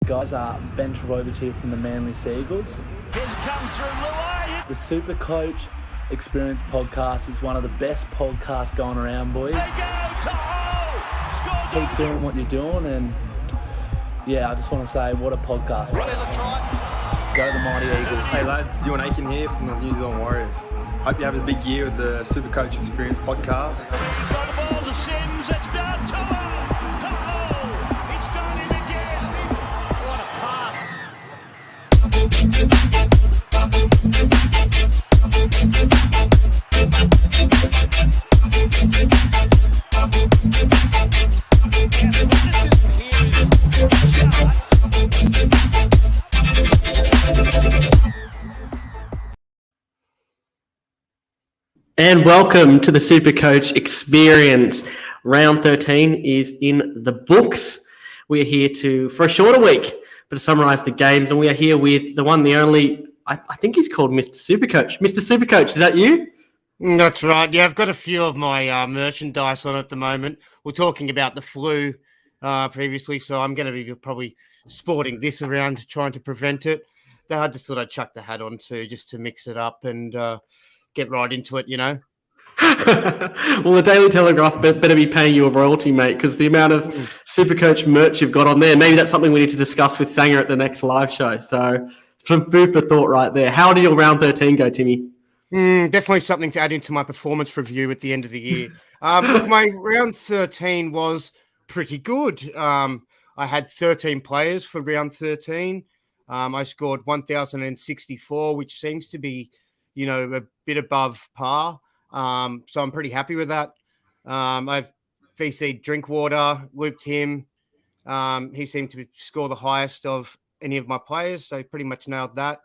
Guys, Ben Travovic here from the Manly Seagulls. Here comes through Luai. The SuperCoach Experience Podcast is one of the best podcasts going around, boys. They go to hole. Keep doing what you're doing, and yeah, I just want to say, what a podcast. Go the Mighty Eagles. Hey lads, Ewan Aiken here from the New Zealand Warriors. Hope you have a big year with the SuperCoach Experience Podcast. He's got the ball to Sims. It's down to hole. It's gone in again. What a pass. And welcome to the SuperCoach Experience. Round 13 is in the books. We are here for a shorter week, but to summarise the games, and we are here with the one, the only, I think he's called Mr. SuperCoach. Mr. SuperCoach, is that you? That's right. Yeah, I've got a few of my merchandise on at the moment. We're talking about the flu previously, so I'm going to be probably sporting this around, trying to prevent it. I just thought I'd chuck the hat on too, just to mix it up and get right into it, you know. Well, the Daily Telegraph better be paying you a royalty, mate, because the amount of SuperCoach merch you've got on there, maybe that's something we need to discuss with Sanger at the next live show. So some food for thought right there. How did your round 13 go, Timmy? Definitely something to add into my performance review at the end of the year. Look, my round 13 was pretty good. I had 13 players for round 13. I scored 1,064, which seems to be, you know, a bit above par. So I'm pretty happy with that. I've VC'd Drinkwater, looped him. He seemed to score the highest of any of my players, so pretty much nailed that.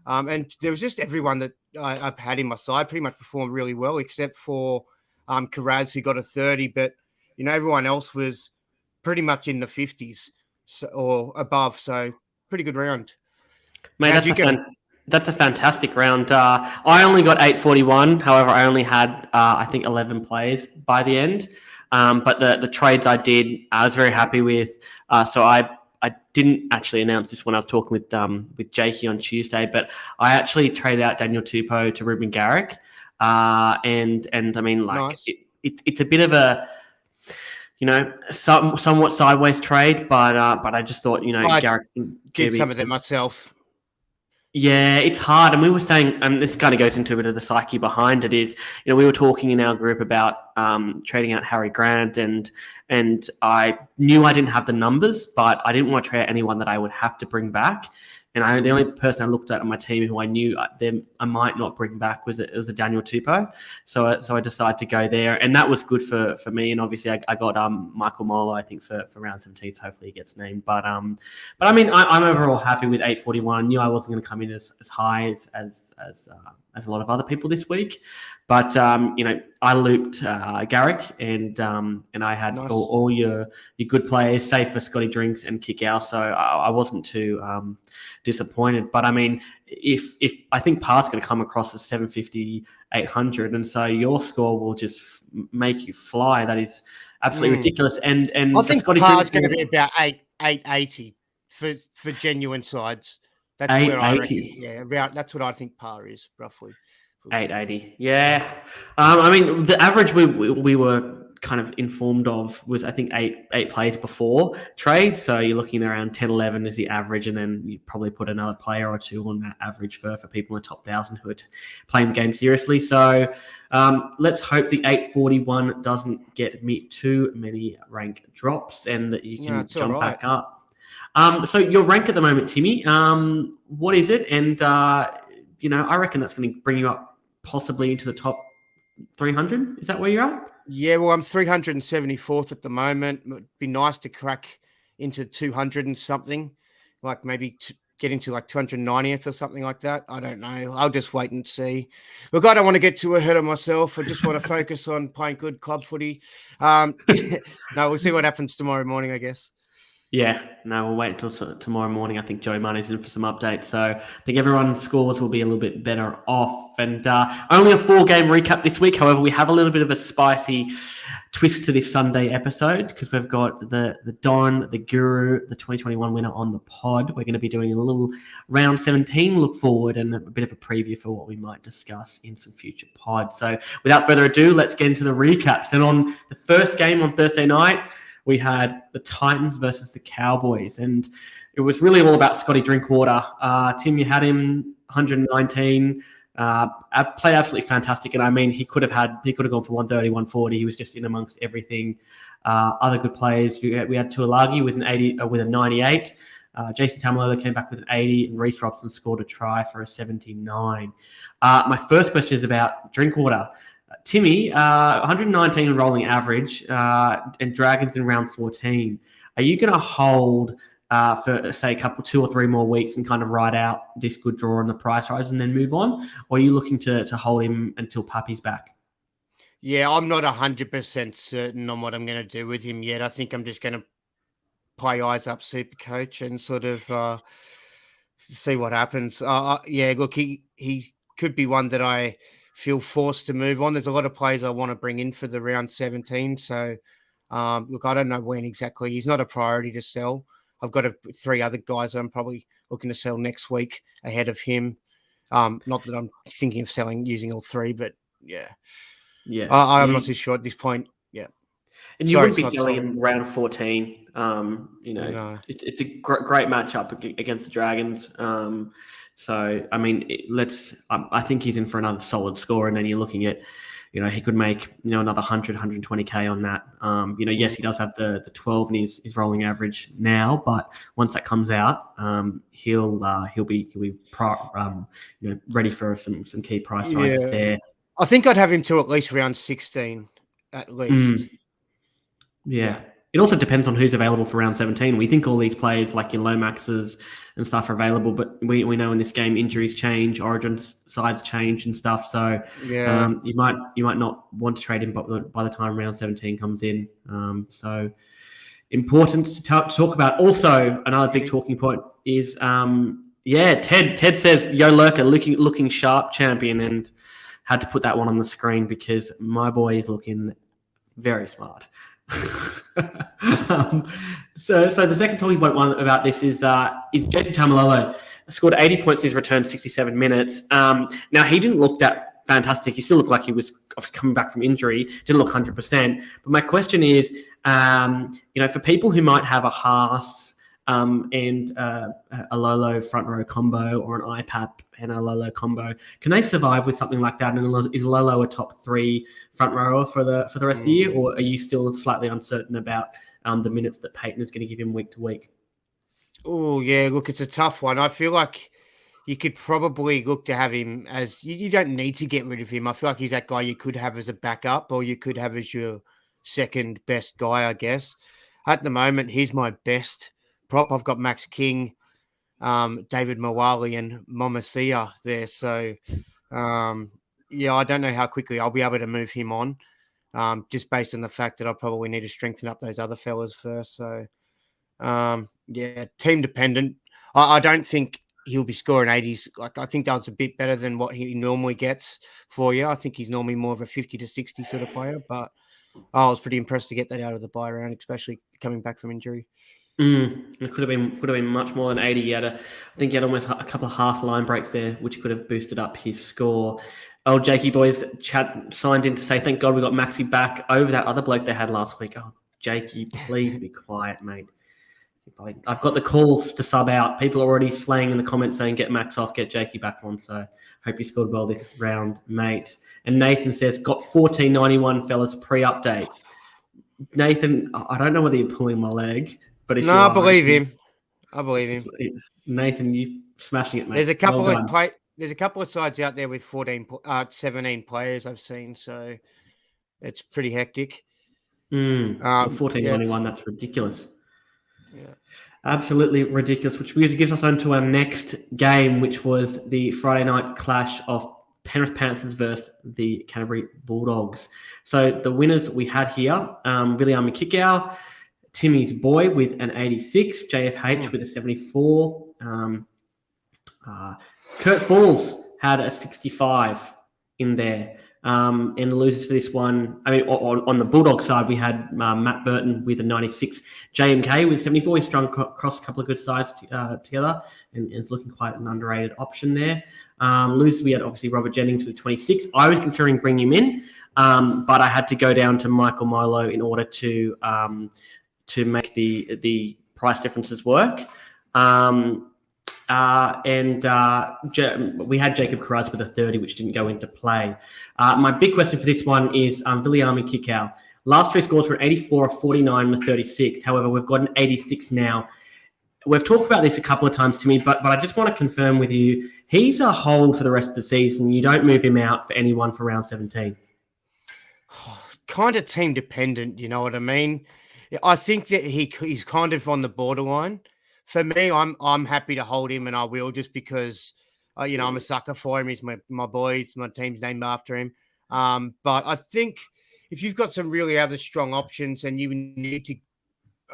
And there was just everyone that I've had in my side pretty much performed really well, except for Karaz, who got a 30. But, you know, everyone else was pretty much in the 50s or above. So pretty good round. Mate, that's a fantastic round. I only got 841. However, I only had, I think, 11 players by the end. But the trades I did, I was very happy with. So I didn't actually announce this when I was talking with Jakey on Tuesday, but I actually traded out Daniel Tupou to Ruben Garrick. And I mean, like, nice. It's a bit of a, you know, somewhat sideways trade, but I just thought, you know, Garrick's give some of them myself. Yeah, it's hard. And we were saying, this kind of goes into a bit of the psyche behind it is, you know, we were talking in our group about trading out Harry Grant and I knew I didn't have the numbers, but I didn't want to trade out anyone that I would have to bring back. And the only person I looked at on my team who I knew I might not bring back was a Daniel Tupou. So I decided to go there, and that was good for me. And obviously I got Michael Molo, I think, for round 17, so hopefully he gets named. But I mean, I'm overall happy with 841. Knew I wasn't going to come in as high as a lot of other people this week. But you know, I looped Garrick, and I had nice. all your good players, save for Scotty Drinks and Kickout. So I wasn't too disappointed. But I mean, if I think par's going to come across as 750, 800, and so your score will just make you fly. That is absolutely ridiculous. And I think par's going to be about 880 for genuine sides. That's where I reckon. Yeah, that's what I think par is roughly. 880. Yeah. I mean, the average we were kind of informed of was, I think, eight plays before trade. So you're looking around 10, 11 is the average, and then you probably put another player or two on that average for people in the top 1,000 who are playing the game seriously. So let's hope the 841 doesn't get me too many rank drops and that you can jump back up. So your rank at the moment, Timmy, what is it? And, you know, I reckon that's going to bring you up possibly into the top 300. Is that where you're at? Yeah, well, I'm 374th at the moment. It'd be nice to crack into 200 and something, like maybe get into like 290th or something like that. I don't know. I'll just wait and see. Look, I don't want to get too ahead of myself. I just want to focus on playing good club footy. No, we'll see what happens tomorrow morning, I guess. Yeah, no, we'll wait until tomorrow morning. I think Joe Money's in for some updates. So I think everyone's scores will be a little bit better off. And only a 4-game recap this week. However, we have a little bit of a spicy twist to this Sunday episode because we've got the Don, the Guru, the 2021 winner on the pod. We're going to be doing a little round 17 look forward and a bit of a preview for what we might discuss in some future pods. So without further ado, let's get into the recaps. And on the first game on Thursday night, we had the Titans versus the Cowboys, and it was really all about Scotty Drinkwater. Tim, you had him 119, played absolutely fantastic, and I mean he could have gone for 130, 140. He was just in amongst everything. Other good players, we had Tuilagi with an 80, with a 98. Jason Tamalolo came back with an 80, and Reece Robson scored a try for a 79. My first question is about Drinkwater. Timmy, 119 rolling average, and Dragons in round 14. Are you going to hold for, say, 2 or 3 more weeks and kind of ride out this good draw on the price rise and then move on? Or are you looking to hold him until Puppy's back? Yeah, I'm not 100% certain on what I'm going to do with him yet. I think I'm just going to play eyes up Supercoach and sort of see what happens. Yeah, look, he could be one that I feel forced to move on. There's a lot of players I want to bring in for the round 17. So, look, I don't know when exactly. He's not a priority to sell. I've got 3 other guys I'm probably looking to sell next week ahead of him. Not that I'm thinking of selling using all 3, but yeah. I'm not too sure at this point. Yeah. And you wouldn't be selling in round 14. No. It's a great matchup against the Dragons. So, I mean, I think he's in for another solid score. And then you're looking at, he could make, another 100, 120K on that. Yes, he does have the 12 in his rolling average now, but once that comes out, he'll be ready for some key price rises there. I think I'd have him to at least round 16, at least. Yeah. It also depends on who's available for round 17. We think all these players like your Lomaxes and stuff are available, but we know in this game injuries change, origin sides change and stuff. So you might not want to trade him by the time round 17 comes in. So important to talk about. Also, another big talking point is Ted says Yo Lurker looking sharp champion, and had to put that one on the screen because my boy is looking very smart. So the second talking point one about this is Jason Tamalolo scored 80 points in his return 67 minutes. Now he didn't look that fantastic. He still looked like he was coming back from injury. Didn't look 100%. But my question is, for people who might have a Haas and a Lolo front row combo or an IPAP and a Lolo combo, can they survive with something like that? And is Lolo a top 3 front rower for the rest of the year, or are you still slightly uncertain about the minutes that Payton is going to give him week to week? Oh yeah, look, it's a tough one. I feel like you could probably look to have him as you don't need to get rid of him. I feel like he's that guy you could have as a backup, or you could have as your second best guy, I guess. At the moment, he's my best prop. I've got Max King, David Mawali, and Momasia there. So, I don't know how quickly I'll be able to move him on, just based on the fact that I probably need to strengthen up those other fellas first. So, team dependent. I don't think he'll be scoring 80s. Like, I think that was a bit better than what he normally gets for you. I think he's normally more of a 50 to 60 sort of player, but I was pretty impressed to get that out of the bye round, especially coming back from injury. It could have been much more than 80. I think he had almost a couple of half line breaks there, which could have boosted up his score. Oh, Jakey boys chat signed in to say, thank God we got Maxi back over that other bloke they had last week. Oh, Jakey, please be quiet, mate. I've got the calls to sub out. People are already slaying in the comments saying, get Max off, get Jakey back on. So hope you scored well this round, mate. And Nathan says, got 1491 fellas pre-updates. Nathan, I don't know whether you're pulling my leg. But if I believe him. I believe him. Nathan, you're smashing it, mate. There's a couple of sides out there with 17 players I've seen, so it's pretty hectic. 1491, that's ridiculous. Yeah. Absolutely ridiculous, which gives us on to our next game, which was the Friday night clash of Penrith Panthers versus the Canterbury Bulldogs. So the winners we had here, William Kikau, Timmy's boy with an 86, JFH with a 74. Kurt Falls had a 65 in there. And the losers for this one, I mean, on the Bulldog side, we had Matt Burton with a 96, JMK with 74. He strung across a couple of good sides together and is looking quite an underrated option there. Losers, we had obviously Robert Jennings with 26. I was considering bringing him in, but I had to go down to Michael Milo in order to make the price differences work. We had Jacob Carraz with a 30, which didn't go into play. My big question for this one is Viliami Kikau. Last three scores were 84, a 49, and a 36. However, we've got an 86 now. We've talked about this a couple of times to me, but I just want to confirm with you, he's a hold for the rest of the season. You don't move him out for anyone for round 17. Kind of team dependent, you know what I mean? I think that he's kind of on the borderline. For me, I'm happy to hold him, and I will, just because, I'm a sucker for him. He's my boy. My team's named after him. But I think if you've got some really other strong options and you need to,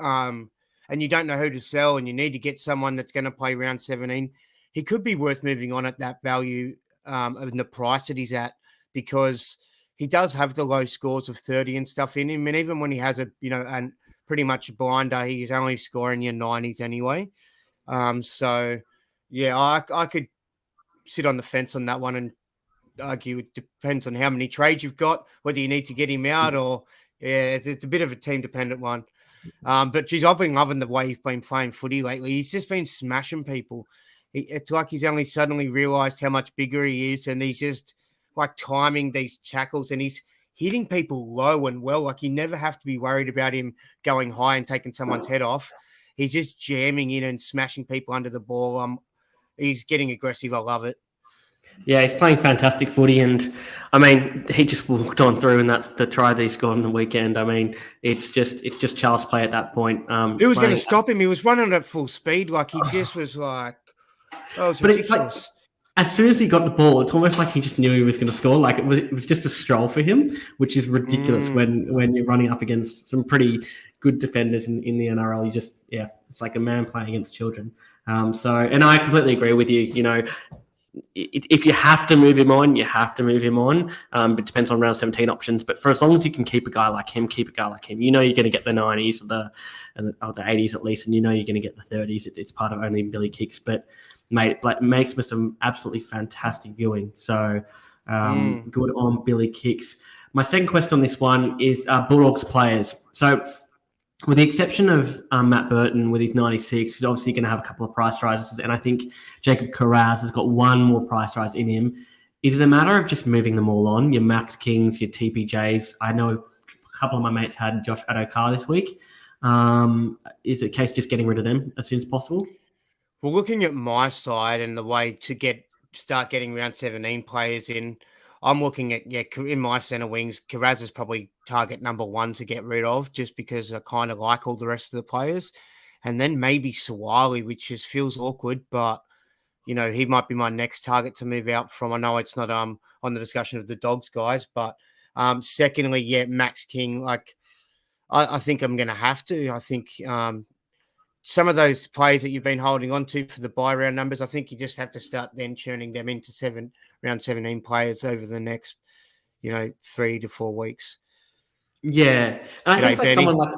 and you don't know who to sell, and you need to get someone that's going to play round 17, he could be worth moving on at that value and the price that he's at, because he does have the low scores of 30 and stuff in him. And even when he has and pretty much a blinder, he's only scoring your 90s anyway. So, yeah, I could sit on the fence on that one and argue it depends on how many trades you've got, whether you need to get him out or, yeah, it's a bit of a team-dependent one. But, geez, I've been loving the way he's been playing footy lately. He's just been smashing people. It's like he's only suddenly realised how much bigger he is, and he's just, like, timing these tackles, and he's hitting people low and well. Like, you never have to be worried about him going high and taking someone's head off. He's just jamming in and smashing people under the ball. He's getting aggressive. I love it. Yeah, he's playing fantastic footy, and I mean, he just walked on through, and that's the try that he scored on the weekend. I mean, it's just child's play at that point. Who was going to stop him? He was running at full speed. Like, he just was like, oh, it's ridiculous. As soon as he got the ball, it's almost like he just knew he was going to score. Like, it was just a stroll for him, which is ridiculous when you're running up against some pretty good defenders in the NRL. It's like a man playing against children. And I completely agree with you. You know, if you have to move him on, you have to move him on. It depends on round 17 options. But for as long as you can keep a guy like him, you know you're going to get the 90s or the 80s at least, and you know you're going to get the 30s. It's part of only Billy Kicks. But, mate, it makes for some absolutely fantastic viewing. So good on Billy Kicks. My second question on this one is Bulldogs players. So with the exception of Matt Burton with his 96, he's obviously going to have a couple of price rises. And I think Jacob Carraz has got one more price rise in him. Is it a matter of just moving them all on? Your Max Kings, your TPJs. I know a couple of my mates had Josh Adokar this week. Is it a case of just getting rid of them as soon as possible? Well, looking at my side and the way to start getting round 17 players in, I'm looking at, in my centre wings, Carraz is probably target number one to get rid of, just because I kind of like all the rest of the players. And then maybe Sawali, which just feels awkward, but, you know, he might be my next target to move out from. I know it's not on the discussion of the Dogs guys, but secondly, Max King, like, I think I'm going to have to. I think some of those players that you've been holding on to for the buy round numbers, I think you just have to start then churning them into round 17 players over the next, 3 to 4 weeks. Yeah. And I think like someone like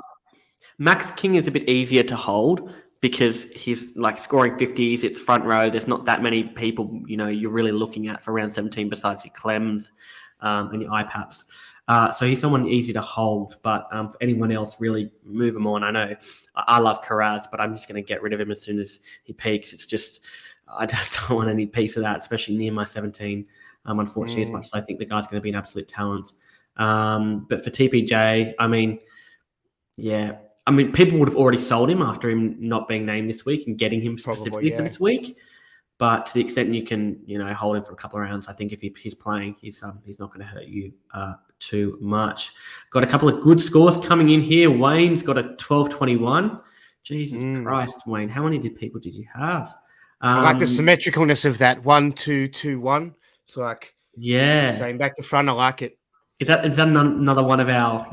Max King is a bit easier to hold because he's like scoring 50s. It's front row. There's not that many people, you're really looking at for round 17 besides your Clems and your IPAPs. So he's someone easy to hold, but for anyone else, really move him on. I know I love Carraz, but I'm just going to get rid of him as soon as he peaks. It's just, I just don't want any piece of that, especially near my 17, unfortunately, as much as I think the guy's going to be an absolute talent. But for TPJ, people would have already sold him after him not being named this week and getting him specifically for this week. But to the extent you can, hold him for a couple of rounds, I think if he's playing, he's not going to hurt you too much. Got a couple of good scores coming in here. Wayne's got a 12-21. Jesus Christ, Wayne, how many people did you have? I like the symmetricalness of that 1-2-2-1. It's like same back to front. I like it. Is that another one of our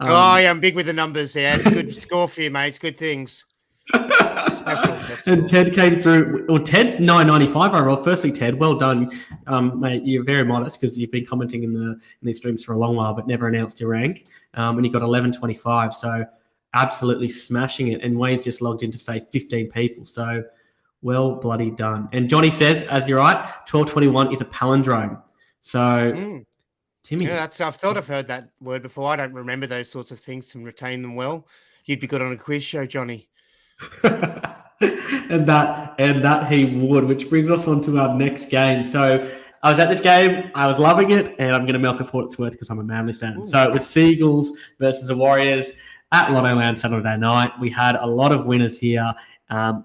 I'm big with the numbers there. It's a good score for you, mate. It's good things. And Ted came through. Well, Ted's 995 overall. Firstly, Ted, well done, mate. You're very modest because you've been commenting in these streams for a long while, but never announced your rank. And you got 1125, so absolutely smashing it. And Wayne's just logged in to say 15 people, so well bloody done. And Johnny says, as you're right, 1221 is a palindrome. So, Timmy, yeah, I thought I've heard that word before. I don't remember those sorts of things and retain them well. You'd be good on a quiz show, Johnny. and that he would, which brings us on to our next game. So I was at this game, I was loving it, and I'm going to milk it for what it's worth because I'm a Manly fan. Ooh. So it was Seagulls versus the Warriors at Lottoland Saturday night. We had a lot of winners here.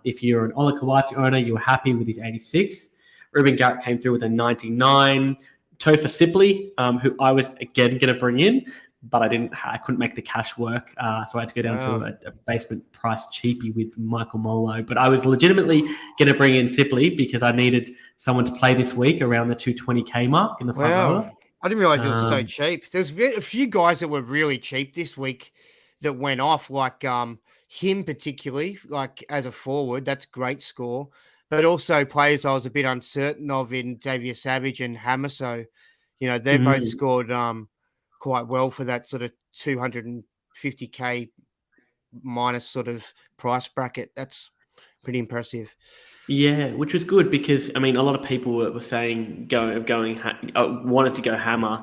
If you're an Ola Kawati owner, you were happy with his 86. Ruben Garrett came through with a 99. Topher Sipley, who I was again going to bring in, but I couldn't make the cash work, so I had to go down to a basement price cheapie with Michael Molo. But I was legitimately going to bring in Sipley because I needed someone to play this week around the 220k mark in the front row. I didn't realize it was so cheap. There's a few guys that were really cheap this week that went off, like him particularly, like as a forward. That's a great score. But also players I was a bit uncertain of in Xavier Savage and Hammer. So, they both scored quite well for that sort of 250k minus sort of price bracket. That's pretty impressive. Yeah, which was good because a lot of people were saying wanted to go Hammer.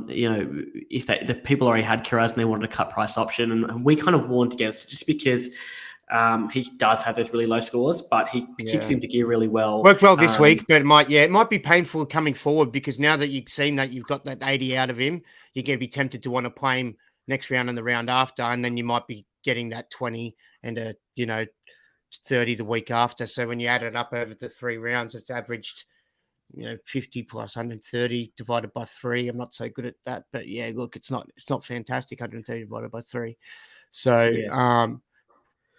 If the people already had Kiraz and they wanted a cut price option, and we kind of warned against it just because he does have those really low scores, but he kicks into gear really well. Worked well this week, but it might be painful coming forward because now that you've seen that you've got that 80 out of him, you're going to be tempted to want to play him next round and the round after, and then you might be getting that 20 and a 30 the week after. So when you add it up over the 3 rounds, it's averaged 50 plus 130 divided by 3. I'm not so good at that, but yeah, look, it's not fantastic 130 divided by 3. So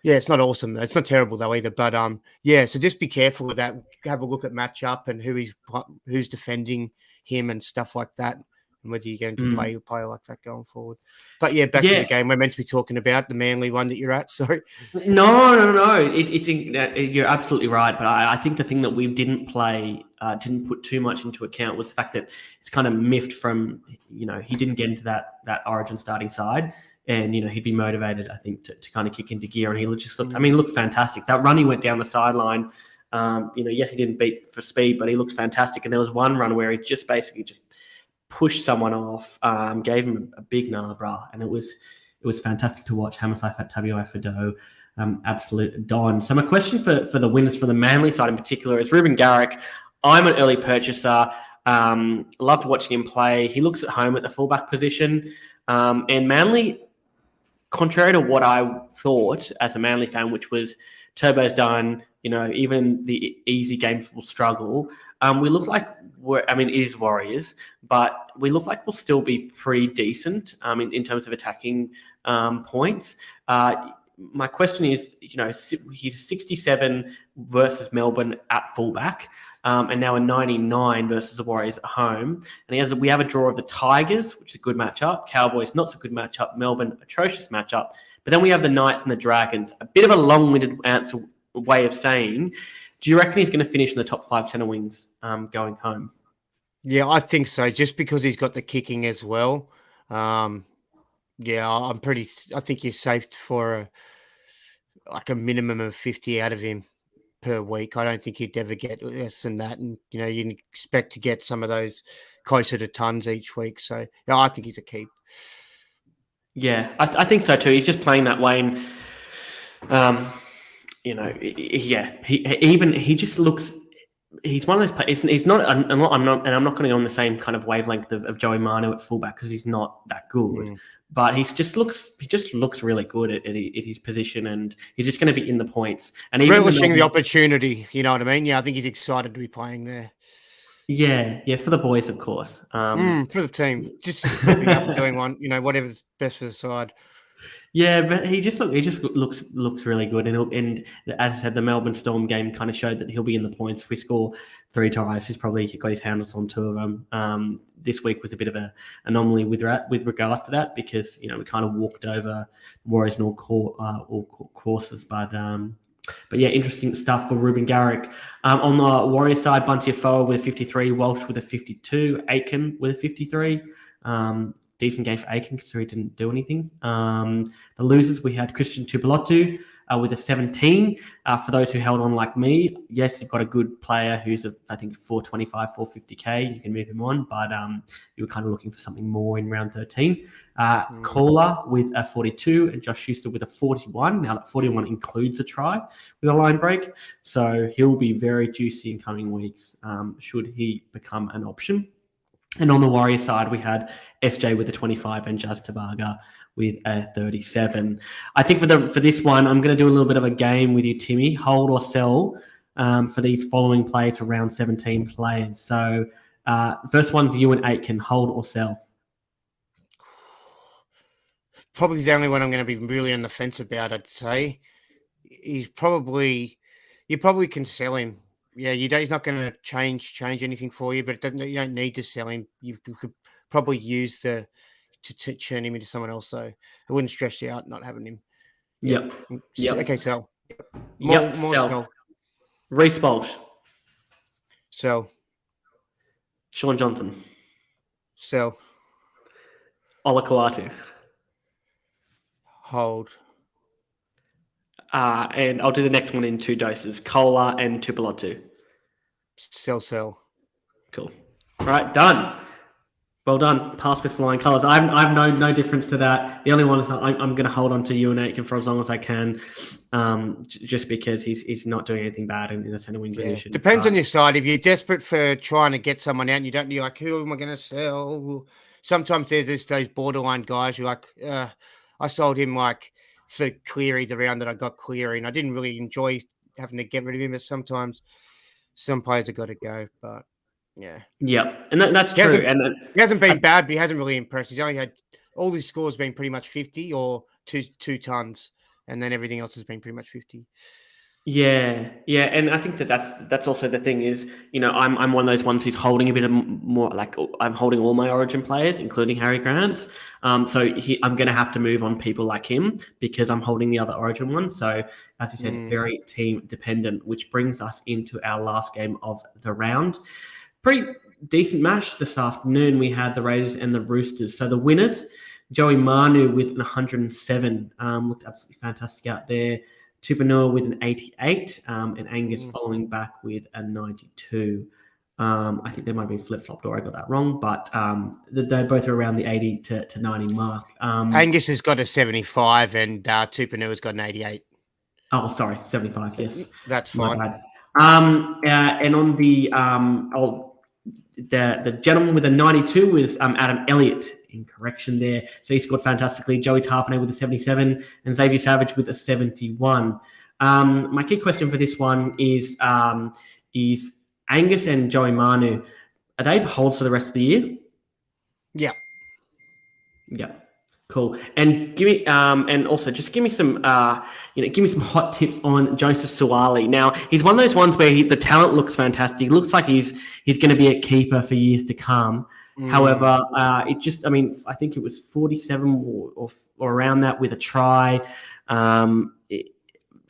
it's not awesome. It's not terrible though either. But so just be careful of that. Have a look at matchup and who's defending him and stuff like that, and whether you're going to play a player like that going forward. But back to the game we're meant to be talking about, the Manly one that you're at. Sorry. No. You're absolutely right. But I think the thing that we didn't put too much into account was the fact that it's kind of miffed from, he didn't get into that Origin starting side. And, he'd be motivated, I think, to kind of kick into gear. And he just looked fantastic. That run he went down the sideline, yes, he didn't beat for speed, but he looked fantastic. And there was one run where he just basically pushed someone off, gave him a big brah. And it was fantastic to watch. Hamasai Tabioi Fido, absolute don. So my question for the winners for the Manly side in particular is Ruben Garrick. I'm an early purchaser. Loved watching him play. He looks at home at the fullback position. And Manly, contrary to what I thought as a Manly fan, which was Turbo's done, even the easy games will struggle. We look like it is Warriors, but we look like we'll still be pretty decent in terms of attacking points. My question is, he's 67 versus Melbourne at fullback. And now a 99 versus the Warriors at home. And we have a draw of the Tigers, which is a good matchup. Cowboys, not so good matchup. Melbourne, atrocious matchup. But then we have the Knights and the Dragons. A bit of a long-winded way of saying, do you reckon he's going to finish in the top 5 centre wings going home? Yeah, I think so. Just because he's got the kicking as well. I think you're safe for a minimum of 50 out of him per week. I don't think he'd ever get less than that. And, you expect to get some of those closer to tons each week. So, I think he's a keep. Yeah, I think so too. He's just playing that way. And, he just looks, he's one of those players. He's not, I'm not going to go on the same kind of wavelength of Joey Manu at fullback because he's not that good. But he just looks really good at his position, and he's just going to be in the points and relishing the opportunity. You know what I mean? Yeah, I think he's excited to be playing there. Yeah, for the boys, of course. For the team, just stepping up and doing one. Whatever's best for the side. Yeah, but he just looks really good, and as I said, the Melbourne Storm game kind of showed that he'll be in the points. If we score 3 tries, he's probably got his handles on 2 of them. This week was a bit of an anomaly with regards to that because we kind of walked over Warriors and all courses, but yeah, interesting stuff for Ruben Garrick. On the Warriors side, Bunty Afoa with a 53, Walsh with a 52, Aiken with a 53. Decent game for Aiken because he didn't do anything. The losers, we had Christian Tupelotu with a 17. For those who held on like me, yes, you've got a good player who's, I think, 425, 450K. You can move him on, but you were kind of looking for something more in round 13. Kohler with a 42 and Josh Schuster with a 41. Now that 41 includes a try with a line break. So he'll be very juicy in coming weeks should he become an option. And on the Warriors side, we had SJ with a 25 and Jazz Tavaga with a 37. I think for this one, I'm going to do a little bit of a game with you, Timmy. Hold or sell for these following plays for round 17 players. So first one's you and Aitken. Hold or sell? Probably the only one I'm going to be really on the fence about, I'd say. You probably can sell him. Yeah, he's not going to change anything for you, but you don't need to sell him. You could probably use to turn him into someone else. So I wouldn't stress you out not having him. Yep. Okay, sell. More sell. Reece Walsh. Sell. Sean Johnson. Sell. Ola Kawatu. Hold. And I'll do the next one in 2 doses. Kohler and Tupelotu. Sell. Cool. All right, done. Well done. Pass with flying colours. I've no difference to that. The only one is I'm going to hold on to you and Aitken for as long as I can, just because he's not doing anything bad in the centre wing position. Depends on your side. If you're desperate for trying to get someone out and you don't, you're like, who am I going to sell? Sometimes there's those borderline guys you're like, I sold him like for Cleary the round that I got Cleary, and I didn't really enjoy having to get rid of him. But sometimes some players have got to go, but yeah, and that's true. He hasn't been bad, but he hasn't really impressed. He's only had all his scores been pretty much 50 or two tons, and then everything else has been pretty much 50. Yeah, and I think that's also the thing is, I'm one of those ones who's holding a bit of more, like I'm holding all my Origin players, including Harry Grant. So I'm going to have to move on people like him because I'm holding the other Origin one. So as you said, very team dependent, which brings us into our last game of the round. Pretty decent match this afternoon. We had the Raiders and the Roosters. So the winners, Joey Manu with an 107, looked absolutely fantastic out there. Tupanua with an 88, and Angus following back with a 92. I think they might be flip-flopped or I got that wrong, but they're both around the 80 to 90 mark. Angus has got a 75 and Tupanua's got an 88. Oh, sorry, 75, yes. That's fine. And on the gentleman with a 92 was Adam Elliott. In correction there. So he scored fantastically. Joey Tarpanay with a 77 and Xavier Savage with a 71. My key question for this one is Angus and Joey Manu, are they holds for the rest of the year? Yeah. Yeah. Cool. And give me and also just give me some give me some hot tips on Joseph Suaalii. Now, he's one of those ones where the talent looks fantastic. He looks like he's going to be a keeper for years to come. However, I think it was 47 or around that with a try.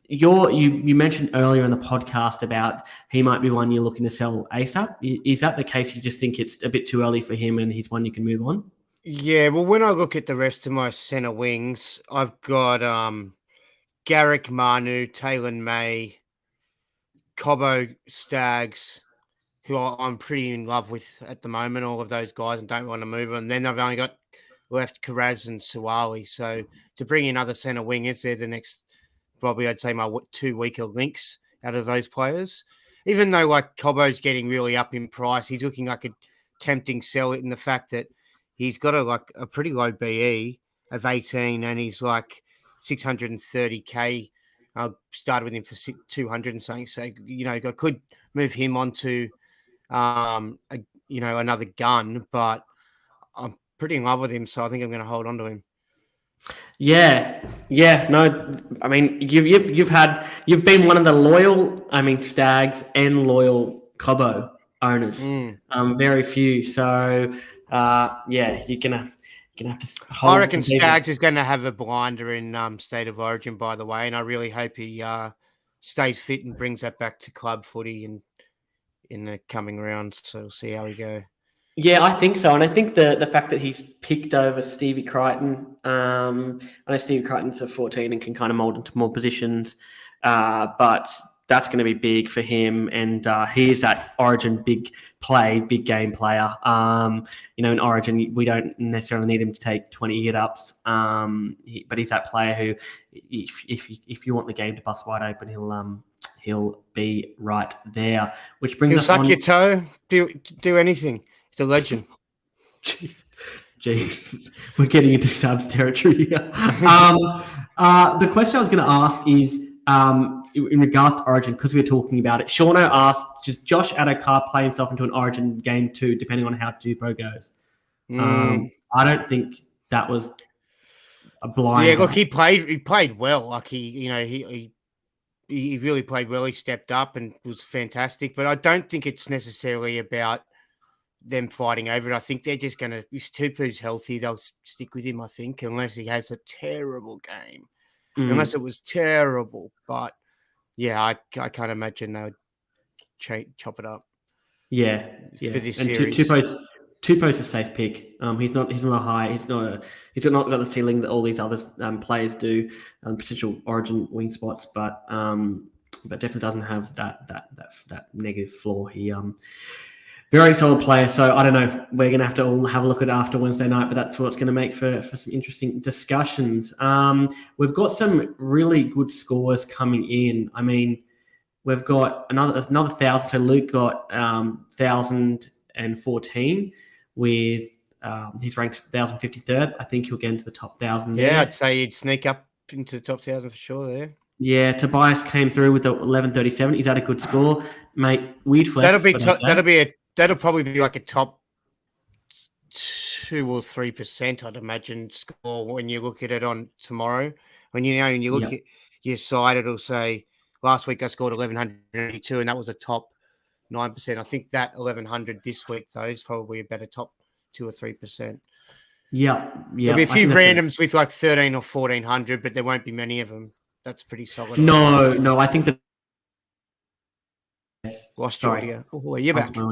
You mentioned earlier in the podcast about he might be one you're looking to sell ASAP. Is that the case? You just think it's a bit too early for him and he's one you can move on? Yeah, well, when I look at the rest of my centre wings, I've got Garrick, Manu, Taylor May, Cobbo, Staggs, who I'm pretty in love with at the moment, all of those guys, and don't want to move on. Then I've only got left Karaz and Suaalii. So to bring in other centre wingers, they're the next, probably I'd say my 2 weaker links out of those players. Even though like Cobbo's getting really up in price, he's looking like a tempting sell in the fact that he's got a pretty low BE of 18 and he's like 630K. I started with him for 200 and something. So, I could move him on to another gun, but I'm pretty in love with him, so I think I'm going to hold on to him. Yeah. No, I mean you've been one of the loyal, Stags and loyal Cobbo owners. Very few. So you're gonna have to hold. I reckon some people. Stags is going to have a blinder in State of Origin, by the way, and I really hope he stays fit and brings that back to club footy in the coming rounds. So we'll see how we go. Yeah, I think so, and I think the fact that he's picked over Stevie Crichton. I know Stevie Crichton's a 14 and can kind of mold into more positions, but that's going to be big for him. And he is that Origin big game player. In Origin, we don't necessarily need him to take 20 hit ups, but he's that player who, if you want the game to bust wide open, he'll be right there. Which brings us suck on. Your toe, do anything. He's a legend. Jesus, we're getting into Sabs territory here. The question I was going to ask is in regards to Origin, because we were talking about it. Shauno asked, does Josh Adokar play himself into an Origin game too, depending on how Tupou goes? I don't think that was a blind. Yeah, look, he played well. Like he really played well. He stepped up and was fantastic. But I don't think it's necessarily about them fighting over it. I think they're just going to, if Tupou's healthy, they'll stick with him, I think, unless he has a terrible game. Unless it was terrible. But, yeah, I can't imagine they would chop it up. Yeah. For this and series. Tupou's a safe pick. He's not a high. He's not got the ceiling that all these other players do. Potential Origin wing spots, but definitely doesn't have that negative floor. He very solid player. So I don't know. We're gonna have to all have a look at it after Wednesday night, but that's what's going to make for some interesting discussions. We've got some really good scores coming in. I mean, we've got another 1,000. So Luke got 1,014 with he's ranked 1,053rd. I think he'll get into the top 1,000. Yeah, I'd say he'd sneak up into the top 1,000 for sure there. Yeah, Tobias came through with the 1137. He's had a good score, mate. Weird flex. That'll probably be like a top 2 or 3%, I'd imagine, score when you look at it on tomorrow. When you look at your side, it'll say last week I scored 1,182, and that was a top 9%. I think that 1,100 this week though is probably a better top 2 or 3%. Yeah. There'll be a few randoms with like 1,300 or 1,400, but there won't be many of them. That's pretty solid. No, I think that. Lost your audio. Oh, you're back. No,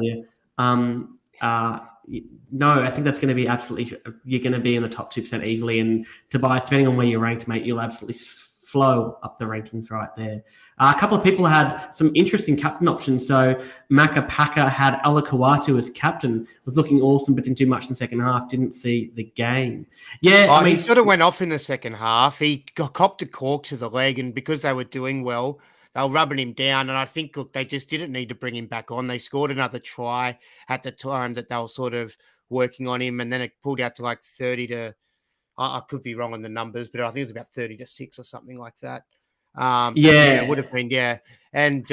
I think that's going to be absolutely. You're going to be in the top 2% easily, and Tobias, depending on where you're ranked, mate, you'll absolutely flow up the rankings right there. A couple of people had some interesting captain options. So Maka Paka had Alakawatu as captain, was looking awesome, but didn't do much in the second half. Didn't see the game. Yeah, he sort of went off in the second half. He copped a cork to the leg, and because they were doing well, they were rubbing him down. And I think, look, they just didn't need to bring him back on. They scored another try at the time that they were sort of working on him, and then it pulled out to like 30 to. I could be wrong on the numbers, but I think it was about 30 to 6 or something like that. It would have been, yeah. And,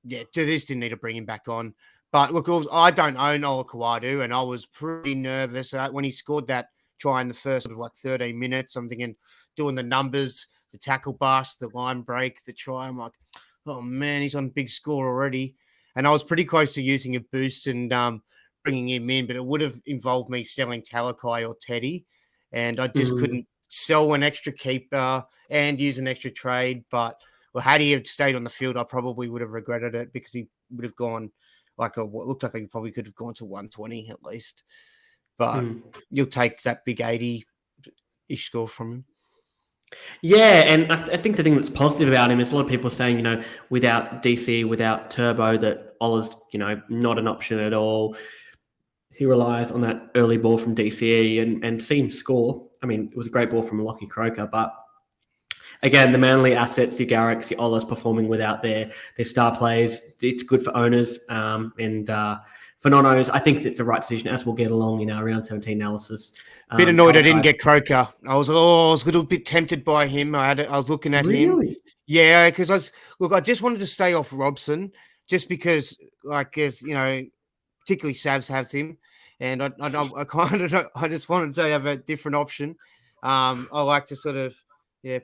they just didn't need to bring him back on. But, look, I don't own Olakawadu, and I was pretty nervous when he scored that try in the first sort of like 13 minutes. I'm thinking, doing the numbers, the tackle bust, the line break, the try. I'm like, oh, man, he's on big score already. And I was pretty close to using a boost and bringing him in, but it would have involved me selling Talakai or Teddy. And I just couldn't sell an extra keeper and use an extra trade. But had he stayed on the field, I probably would have regretted it because he would have gone what looked like he probably could have gone to 120 at least. But you'll take that big 80-ish score from him. Yeah, and I think the thing that's positive about him is a lot of people saying, without DC, without Turbo, that Ola's, not an option at all. He relies on that early ball from DCE and see him score. I mean, it was a great ball from Lockie Croker, but again, the Manly assets, your Garricks, your Olas performing without their star players, it's good for owners and for non-owners. I think it's the right decision as we'll get along in our round 17 analysis. Bit annoyed I didn't get Croker. I was a little bit tempted by him. I was looking at him. Yeah, because I just wanted to stay off Robson just because, particularly Savs has him. And I just wanted to have a different option. I like to sort of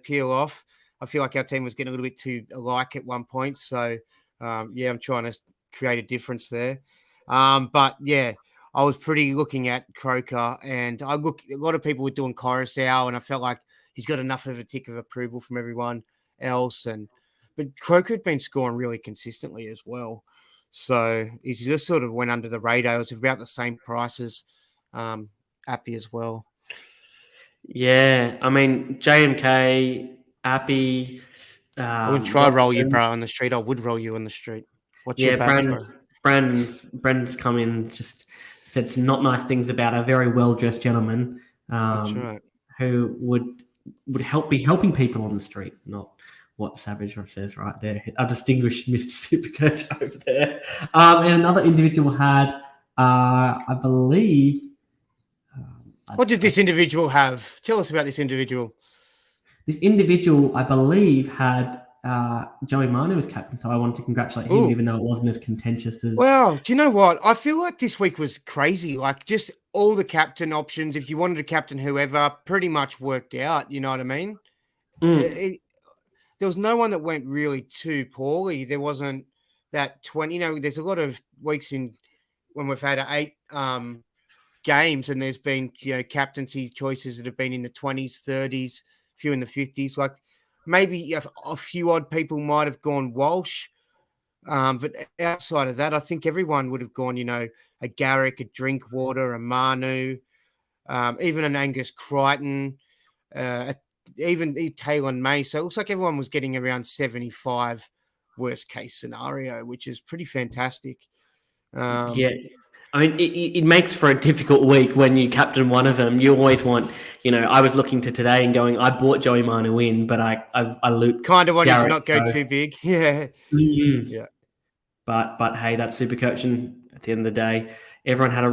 peel off. I feel like our team was getting a little bit too alike at one point. So, I'm trying to create a difference there. But yeah, I was pretty looking at Croker, and a lot of people were doing Coruscant, and I felt like he's got enough of a tick of approval from everyone else. But Croker had been scoring really consistently as well. So he just sort of went under the radar. It was about the same prices, Appy as well. Yeah, I mean, JMK, Appy. I wouldn't try roll you, bro, on the street. I would roll you on the street. What's your back, bro? Brandon's come in, just said some not nice things about a very well-dressed gentleman That's right. who would be helping people on the street, not what Savage says right there. A distinguished Mr. Supercoach over there. And another individual had, I believe... what did this individual have? Tell us about this individual. This individual, I believe, had Joey Manu as captain, so I wanted to congratulate him, even though it wasn't as contentious as... Well, do you know what? I feel like this week was crazy. Like, just all the captain options, if you wanted to captain whoever, pretty much worked out. You know what I mean? There was no one that went really too poorly. There wasn't that 20. There's a lot of weeks when we've had 8 games, and there's been captaincy choices that have been in the 20s, 30s, a few in the 50s. Like maybe a few odd people might have gone Walsh, but outside of that, I think everyone would have gone. A Garrick, a Drinkwater, a Manu, even an Angus Crichton, even Taylor May. So it looks like everyone was getting around 75 worst case scenario, which is pretty fantastic. Yeah. I mean, it makes for a difficult week when you captain one of them. You always want, I was looking to today and going, I bought Joey Manu in, but I looped. Kind of wanted Garrett, to not go too big. Yeah. Mm-hmm. Yeah. But hey, that's Supercoach, and at the end of the day, everyone had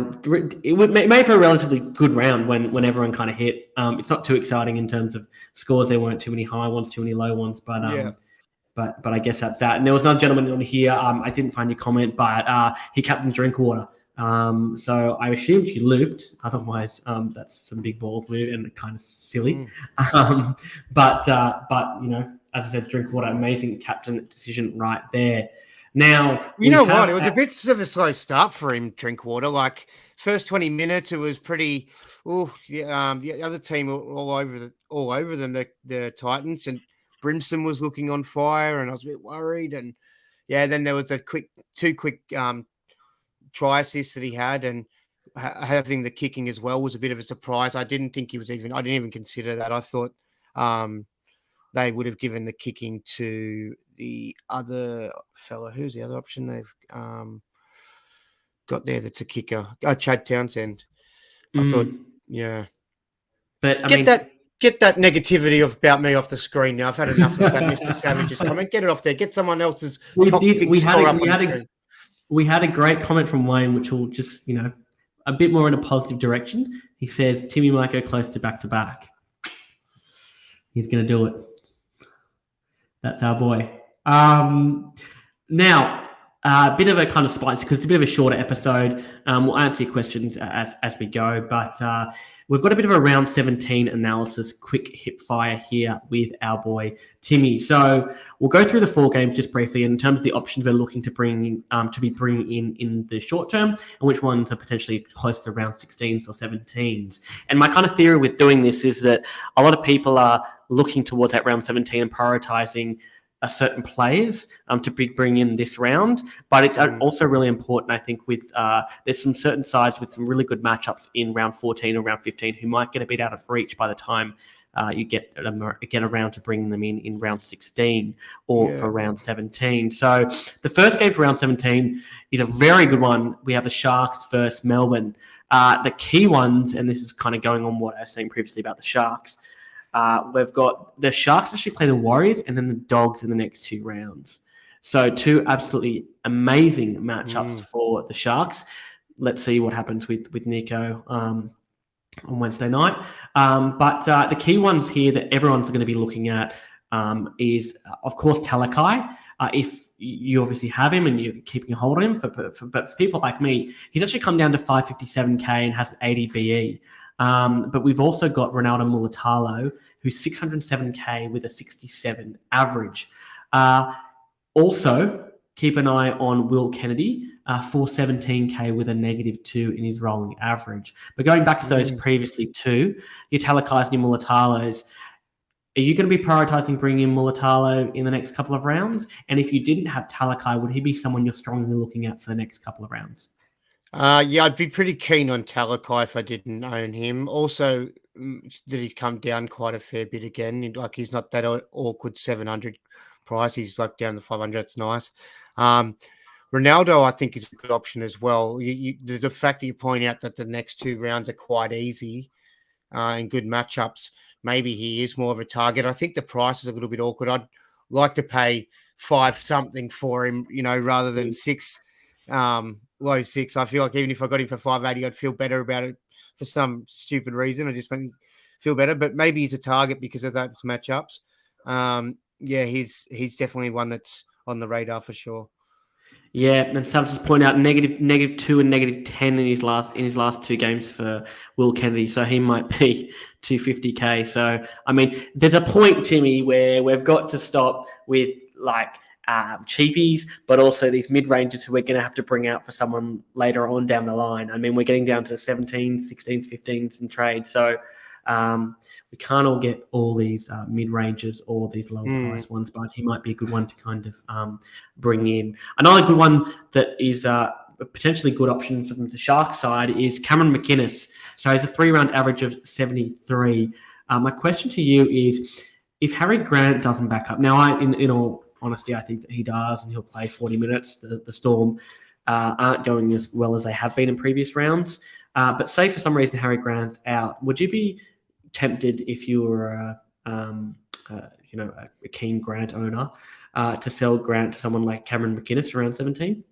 it made for a relatively good round when everyone kind of hit. It's not too exciting in terms of scores. There weren't too many high ones, too many low ones, but I guess that's that. And there was another gentleman on here. I didn't find your comment, but he captained Drinkwater. So I assumed you looped. Otherwise, that's some big ball blue and kind of silly. But as I said, Drinkwater, amazing captain decision right there. Now, you know what? It was a bit of a slow start for him, Drinkwater. Like first 20 minutes, it was pretty. The other team all over them, the Titans, and Brimson was looking on fire, and I was a bit worried. And then there was two quick try assists that he had, and having the kicking as well was a bit of a surprise. I didn't even consider that. I thought they would have given the kicking to the other fella. Who's the other option they've got there that's a kicker? Chad Townsend. I thought, But get that negativity about me off the screen now. I've had enough of that Mr. Savage's comment. Get it off there. Get someone else's big score up on the screen. We had a great comment from Wayne, which will just, a bit more in a positive direction. He says, Timmy might go close to back-to-back. He's going to do it. That's our boy. Now, a bit of a kind of spice, because it's a bit of a shorter episode. We'll answer your questions as we go, but we've got a bit of a round 17 analysis, quick hip fire here with our boy Timmy. So we'll go through the 4 games just briefly in terms of the options we're looking to bringing in the short term, and which ones are potentially close to round 16s or 17s. And my kind of theory with doing this is that a lot of people are looking towards that round 17 and prioritizing certain players to bring in this round, but it's also really important, I think, with there's some certain sides with some really good matchups in round 14 or round 15 who might get a bit out of reach by the time you get around to bringing them in round 16 or for round 17. So the first game for round 17 is a very good one. We have the Sharks versus Melbourne. The key ones, and this is kind of going on what I was saying previously about the Sharks, we've got the Sharks actually play the Warriors and then the Dogs in the next 2 rounds. So 2 absolutely amazing matchups for the Sharks. Let's see what happens with Nico on Wednesday night. But the key ones here that everyone's going to be looking at is, of course, Talakai. If you obviously have him and you're keeping a hold of him, but for people like me, he's actually come down to 557K and has an 80 BE. But we've also got Ronaldo Mulatalo, who's 607k with a 67 average. Also, keep an eye on Will Kennedy, 417k with a -2 in his rolling average. But going back to those previously two, your Talakais and your Mulatalos, are you going to be prioritising bringing in Mulatalo in the next couple of rounds? And if you didn't have Talakai, would he be someone you're strongly looking at for the next couple of rounds? Yeah, I'd be pretty keen on Talakai if I didn't own him. Also, that he's come down quite a fair bit again. Like, he's not that awkward 700 price. He's like down to 500. That's nice. Ronaldo, I think, is a good option as well. The fact that you point out that the next two rounds are quite easy and good matchups, maybe he is more of a target. I think the price is a little bit awkward. I'd like to pay 5 something for him, rather than 6, low 6. I feel like even if I got him for 580, I'd feel better about it for some stupid reason. I just make me feel better. But maybe he's a target because of those matchups. Yeah, he's definitely one that's on the radar for sure. Yeah, and Subs just point out -2 and -10 in his last 2 games for Will Kennedy, so he might be 250k. So I mean, there's a point, Timmy, where we've got to stop with cheapies, but also these mid-rangers who we're going to have to bring out for someone later on down the line. I mean, we're getting down to 17s, 16s, 15s in trade, so we can't all get all these mid-rangers or these lower price ones, but he might be a good one to kind of bring in. Another good one that is a potentially good option from the Shark side is Cameron McInnes. So he's a 3-round average of 73. My question to you is, if Harry Grant doesn't back up, now in all honesty, I think that he does and he'll play 40 minutes. The Storm aren't going as well as they have been in previous rounds. But say for some reason Harry Grant's out, would you be tempted, if you were a keen Grant owner, to sell Grant to someone like Cameron McInnes around 17?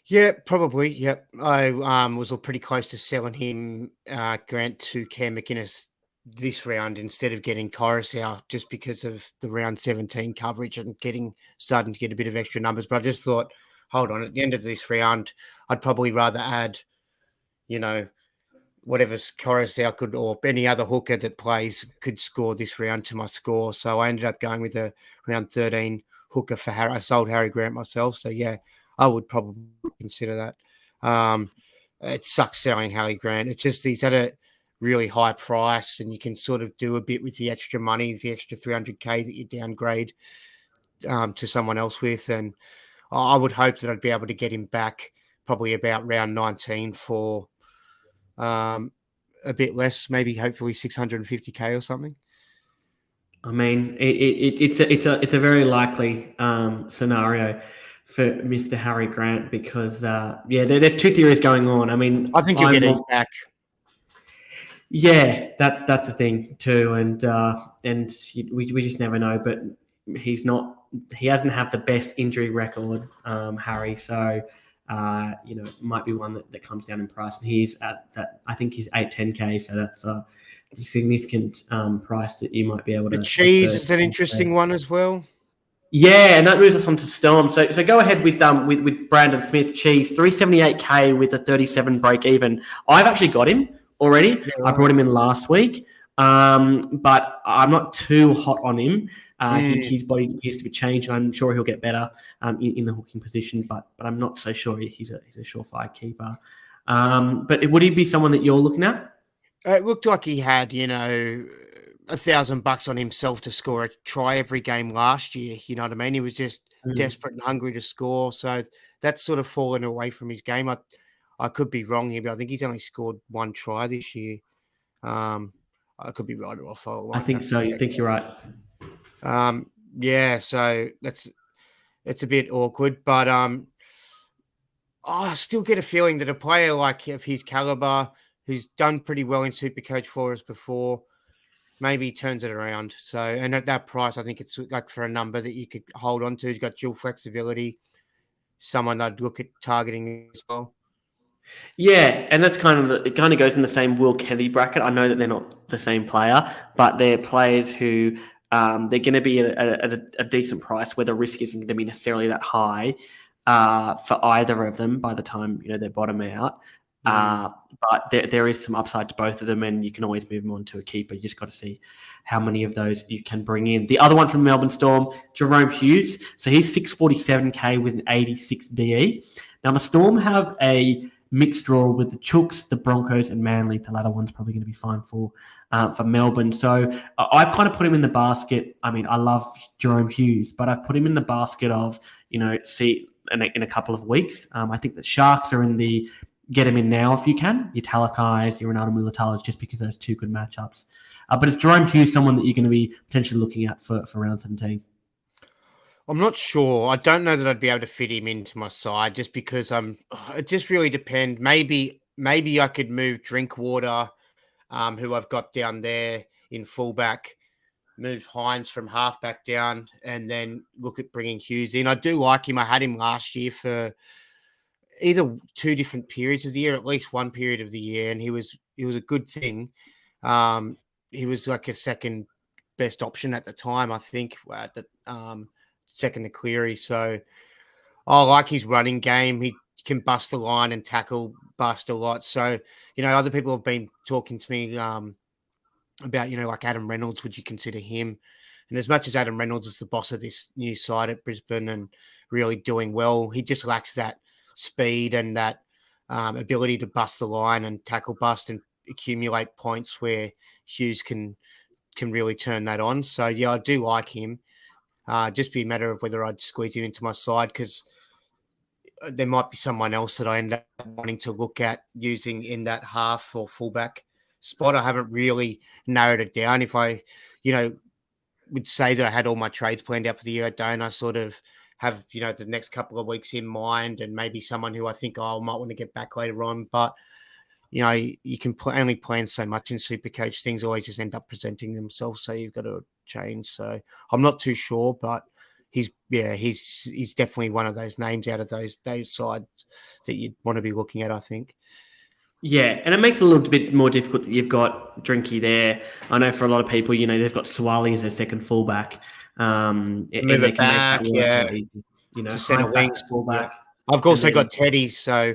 Yeah, probably. Yep. I was pretty close to selling him, Grant, to Cam McInnes this round instead of getting Coruscant, just because of the round 17 coverage and starting to get a bit of extra numbers. But I just thought, hold on, at the end of this round, I'd probably rather add, whatever Coruscant could, or any other hooker that plays could score this round to my score. So I ended up going with a round 13 hooker for Harry. I sold Harry Grant myself. So yeah, I would probably consider that. It sucks selling Harry Grant. It's just he's at a really high price and you can sort of do a bit with the extra money, the extra 300k that you downgrade to someone else with. And I would hope that I'd be able to get him back probably about round 19 for a bit less, maybe hopefully 650k or something. I mean, it's a very likely scenario for Mr. Harry Grant because there's 2 theories going on. I mean, I think you'll get him back. Yeah, that's the thing too, and we just never know. But he hasn't had the best injury record, Harry. So might be one that comes down in price, and he's at that. I think he's 810k, so that's a significant price that you might be able to. The Cheese is an interesting one as well. Yeah, and that moves us on to Storm. So go ahead with Brandon Smith. Cheese 378k with a 37 break even. I've actually got him already. Yeah. I brought him in last week, but I'm not too hot on him. His body appears to be changed, and I'm sure he'll get better in the hooking position, but I'm not so sure he's a surefire keeper. But would he be someone that you're looking at? It looked like he had, $1,000 on himself to score a try every game last year. You know what I mean? He was just desperate and hungry to score. So that's sort of fallen away from his game. I could be wrong here, but I think he's only scored 1 try this year. I could be right or off. I think so. I think you're right. So it's a bit awkward, but I still get a feeling that a player like of his caliber, who's done pretty well in SuperCoach for us before, maybe turns it around. So, and at that price, I think it's like for a number that you could hold on to. He's got dual flexibility, someone I'd look at targeting as well. Yeah, and that's it kind of goes in the same Will Kennedy bracket. I know that they're not the same player, but they're players who they're going to be at a decent price where the risk isn't going to be necessarily that high for either of them by the time they bottom out. But there is some upside to both of them, and you can always move them on to a keeper. You just got to see how many of those you can bring in. The other one from Melbourne Storm, Jerome Hughes. So he's 647k with an 86 BE. Now the Storm have a mixed draw with the Chooks, the Broncos, and Manly. The latter one's probably going to be fine for Melbourne. So I've kind of put him in the basket. I mean, I love Jerome Hughes, but I've put him in the basket of, see in a couple of weeks. I think the Sharks are in the get him in now if you can. Your Talakais, your Ronaldo Mulitalas, just because those two good matchups. But is Jerome Hughes someone that you're going to be potentially looking at for round 17? I'm not sure. I don't know that I'd be able to fit him into my side just because it just really depends. Maybe I could move Drinkwater, who I've got down there in fullback, move Hines from halfback down, and then look at bringing Hughes in. I do like him. I had him last year for either two different periods of the year, at least one period of the year, and he was a good thing. He was like a second best option at the time, I think, at the second to Cleary. So I like his running game. He can bust the line and tackle bust a lot. So, other people have been talking to me about, like Adam Reynolds. Would you consider him? And as much as Adam Reynolds is the boss of this new side at Brisbane and really doing well, he just lacks that speed and that ability to bust the line and tackle bust and accumulate points where Hughes can really turn that on. So, yeah, I do like him. Just be a matter of whether I'd squeeze him into my side because there might be someone else that I end up wanting to look at using in that half or fullback spot. I haven't really narrowed it down. If I, would say that I had all my trades planned out for the year, I don't. I sort of have, the next couple of weeks in mind and maybe someone who I think I might want to get back later on. But, you can only plan so much in Supercoach. Things always just end up presenting themselves. So you've got to change. So I'm not too sure, but he's definitely one of those names out of those sides that you'd want to be looking at, I think. Yeah, and it makes it a little bit more difficult that you've got Drinky there. I know for a lot of people, they've got Swally as their second fullback. Move it back, easy, to centre wings. Fullback. Yeah. I've also got Teddy, so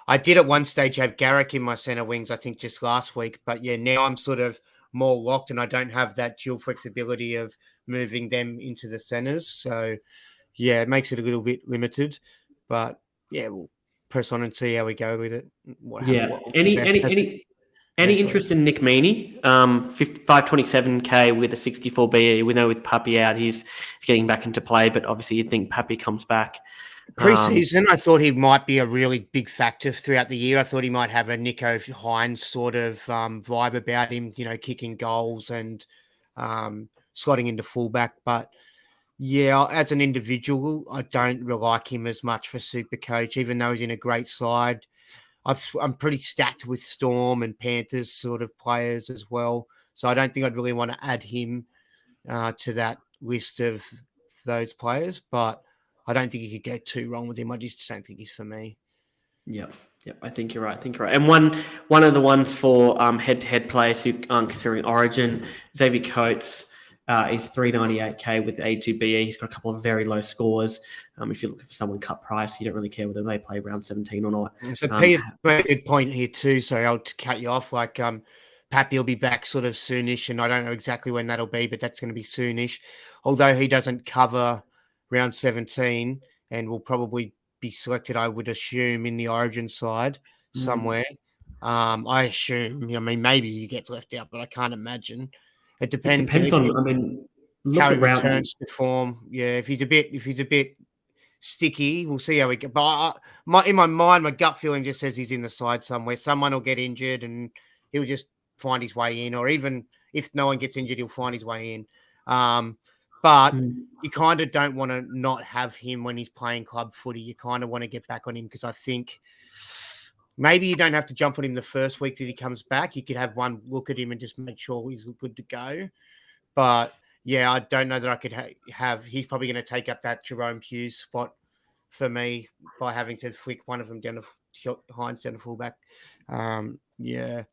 I did at one stage have Garrick in my centre wings, I think just last week. But yeah, now I'm sort of more locked and I don't have that dual flexibility of moving them into the centres. So yeah, it makes it a little bit limited. But yeah, we'll press on and see how we go with it. Any interest in Nick Meaney? 527k with a 64 BE. We know with Pappy out, he's getting back into play, but obviously you'd think Pappy comes back. Pre-season, I thought he might be a really big factor throughout the year. I thought he might have a Nico Hines sort of vibe about him, kicking goals and slotting into fullback. But yeah, as an individual, I don't really like him as much for Supercoach, even though he's in a great side. I'm pretty stacked with Storm and Panthers sort of players as well. So I don't think I'd really want to add him to that list of those players. But I don't think you could go too wrong with him. I just don't think he's for me. Yep. I think you're right. And one of the ones for head-to-head players who aren't considering Origin, Xavier Coates is 398k with A2BE. He's got a couple of very low scores. If you're looking for someone cut price, you don't really care whether they play round 17 or not. So Peter's made a good point here too. So I'll cut you off. Like Pappy will be back sort of soonish, and I don't know exactly when that'll be, but that's going to be soonish. Although he doesn't cover round 17 and will probably be selected, I would assume, in the Origin side somewhere. I assume. Maybe he gets left out, but I can't imagine. It depends on. How he returns to form. Yeah, if he's a bit sticky, we'll see how he gets. But in my mind, my gut feeling just says he's in the side somewhere. Someone will get injured and he'll just find his way in, or even if no one gets injured, he'll find his way in. But you kind of don't want to not have him when he's playing club footy. You kind of want to get back on him because I think maybe you don't have to jump on him the first week that he comes back. You could have one look at him and just make sure he's good to go. But yeah, I don't know that I could have. He's probably going to take up that Jerome Hughes spot for me by having to flick one of them down to Hines down to fullback. Yeah.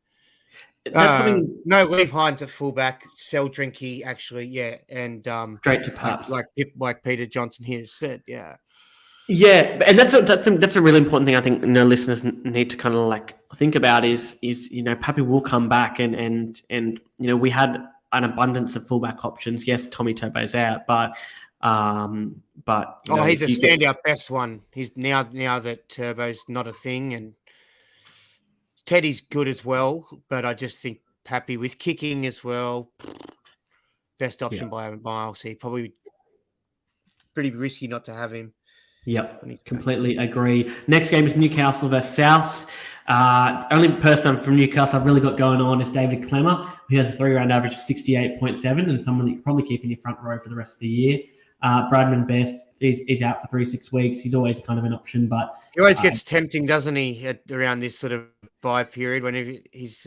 That's something. No, leave Hines at fullback. Sell Drinky, actually, yeah, and straight to Paps, like Peter Johnson here said, yeah. Yeah, and that's a really important thing. I think listeners need to kind of like think about is Pappy will come back and we had an abundance of fullback options. Yes, Tommy Turbo's out, but he's a standout best one. He's now that Turbo's not a thing, and Teddy's good as well. But I just think Pappy with kicking as well, best option by a mile. So probably pretty risky not to have him. Yep, completely agree. Next game is Newcastle versus South. Only person from Newcastle I've really got going on is David Clemmer, who has a 3-round average of 68.7 and someone that you probably keep in your front row for the rest of the year. Bradman Best is out for 3-6 weeks. He's always kind of an option, but he always gets tempting, doesn't he, around this sort of bye period whenever he's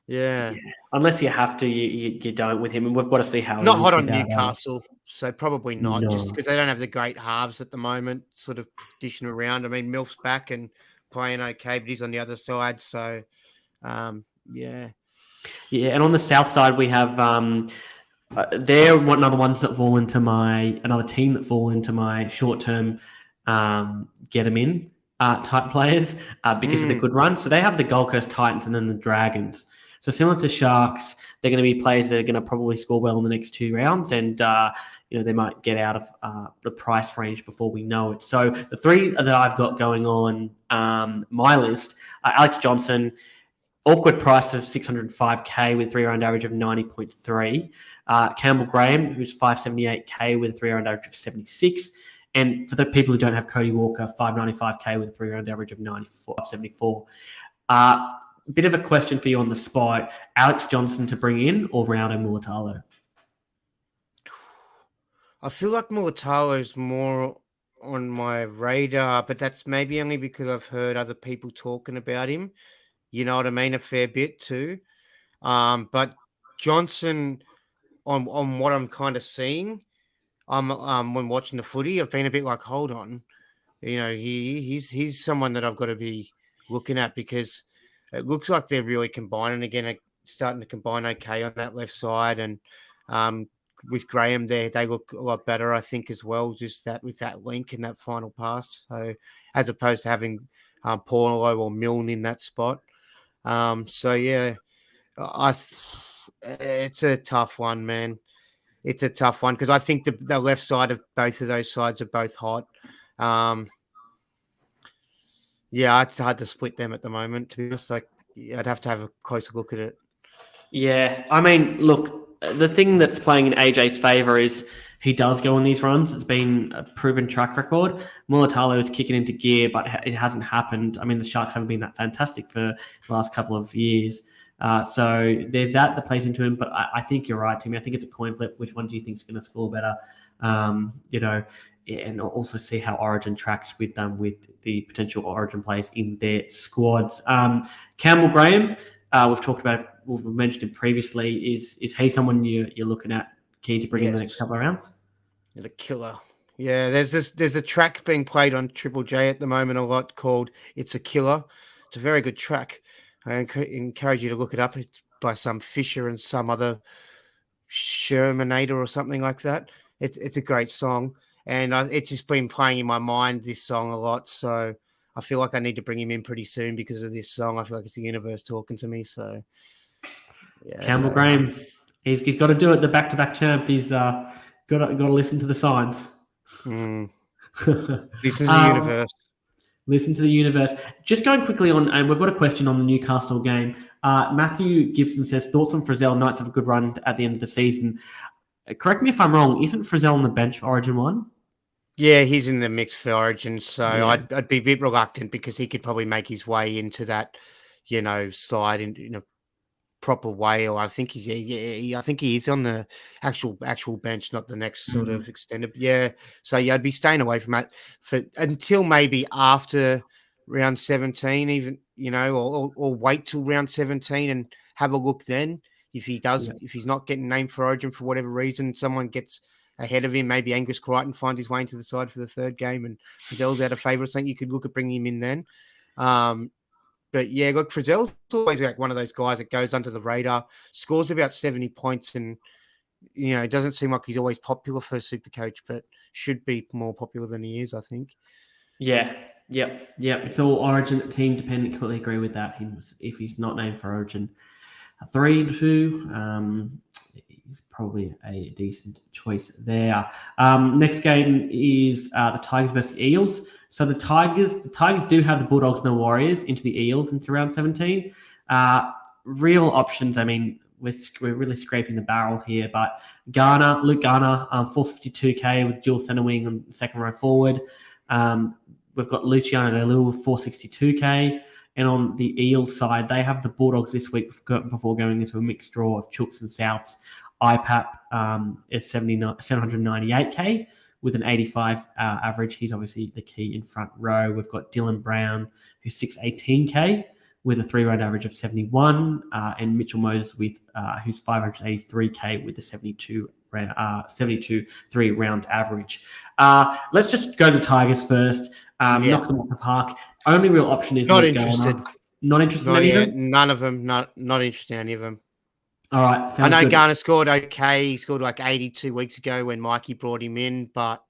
yeah. Unless you have to, you don't with him, and we've got to see how. Not hot on Newcastle, so probably not, just because they don't have the great halves at the moment, sort of dishing around. I mean, Milf's back and playing okay, but he's on the other side, so yeah. And on the south side, we have they're another team that fall into my short-term get them in type players because of the good run. So they have the Gold Coast Titans and then the Dragons. So similar to Sharks, they're going to be players that are going to probably score well in the next 2 rounds, and they might get out of the price range before we know it. So the 3 that I've got going on my list: Alex Johnson, awkward price of 605k with 3-round average of 90.3. Campbell Graham, who's 578k with a 3-round average of 76. And for the people who don't have Cody Walker, 595k with a 3-round average of 74. Bit of a question for you on the spot: Alex Johnson to bring in or Rauno Mulatalo? I feel like Mulatalo's more on my radar, but that's maybe only because I've heard other people talking about him. You know what I mean? A fair bit too. But Johnson, on what I'm kind of seeing, when watching the footy, I've been a bit like, hold on, he's someone that I've got to be looking at, because it looks like they're really combining again, starting to combine okay on that left side, and with Graham there, they look a lot better, I think, as well. Just that with that link and that final pass, so as opposed to having Paulo or Milne in that spot. So yeah, it's a tough one, man. It's a tough one because I think the left side of both of those sides are both hot. Yeah, it's hard to split them at the moment. To be honest, I'd have to have a closer look at it. Yeah, I mean, look, the thing that's playing in AJ's favour is he does go on these runs. It's been a proven track record. Mulatalo is kicking into gear, but it hasn't happened. I mean, the Sharks haven't been that fantastic for the last couple of years. So there's that plays into him. But I think you're right, Timmy. I think it's a coin flip. Which one do you think is going to score better? And also see how Origin tracks with the potential Origin players in their squads. Campbell Graham, we've mentioned him previously. Is he someone you're looking at, keen to bring in the next couple of rounds? The killer. Yeah, there's a track being played on Triple J at the moment a lot called "It's a Killer." It's a very good track. I encourage you to look it up. It's by some Fisher and some other Shermanator or something like that. It's a great song. And it's just been playing in my mind, this song, a lot. So I feel like I need to bring him in pretty soon because of this song. I feel like it's the universe talking to me. So, yeah. Campbell Graham, he's got to do it. The back-to-back champ. He's got to listen to the signs. Listen to the universe. Listen to the universe. Just going quickly on, and we've got a question on the Newcastle game. Matthew Gibson says, thoughts on Frizzell? Knights have a good run at the end of the season. Correct me if I'm wrong. Isn't Frizzell on the bench for Origin 1? Yeah, he's in the mix for Origin, so yeah. I'd be a bit reluctant because he could probably make his way into that, side in a proper way. Or I think I think he is on the actual bench, not the next sort of extended. Yeah, so yeah, I'd be staying away from that until maybe after round 17, even or wait till round 17 and have a look then. If he does, if he's not getting named for Origin for whatever reason, someone gets ahead of him. Maybe Angus Crichton finds his way into the side for the third game and Frizzell's out of favour or something. You could look at bringing him in then. But yeah, look, Frizzell's always like one of those guys that goes under the radar, scores about 70 points and it doesn't seem like he's always popular for Supercoach, but should be more popular than he is, I think. Yeah. Yep. It's all Origin team dependent. Completely agree with that. If he's not named for Origin 3-2, he's probably a decent choice there. Next game is the Tigers versus Eels. So the Tigers do have the Bulldogs and the Warriors into the Eels into round 17. Real options. I mean, we're really scraping the barrel here, but Luke Garner, 452k with dual centre wing and second row forward. We've got Luciano Leilua, 462k. And on the Eels side, they have the Bulldogs this week before going into a mixed draw of Chooks and Souths. IPAP is 798k with an 85 average. He's obviously the key in front row. We've got Dylan Brown, who's 618k with a 3-round average of 71, and Mitchell Moses who's 583k with a 72 3-round average. Let's just go to the Tigers first. Knock them off the park. Only real option is not interested. Not interested in any of them? None of them. Not interested in any of them. All right. I know good. Garner scored okay. He scored like 82 weeks ago when Mikey brought him in, but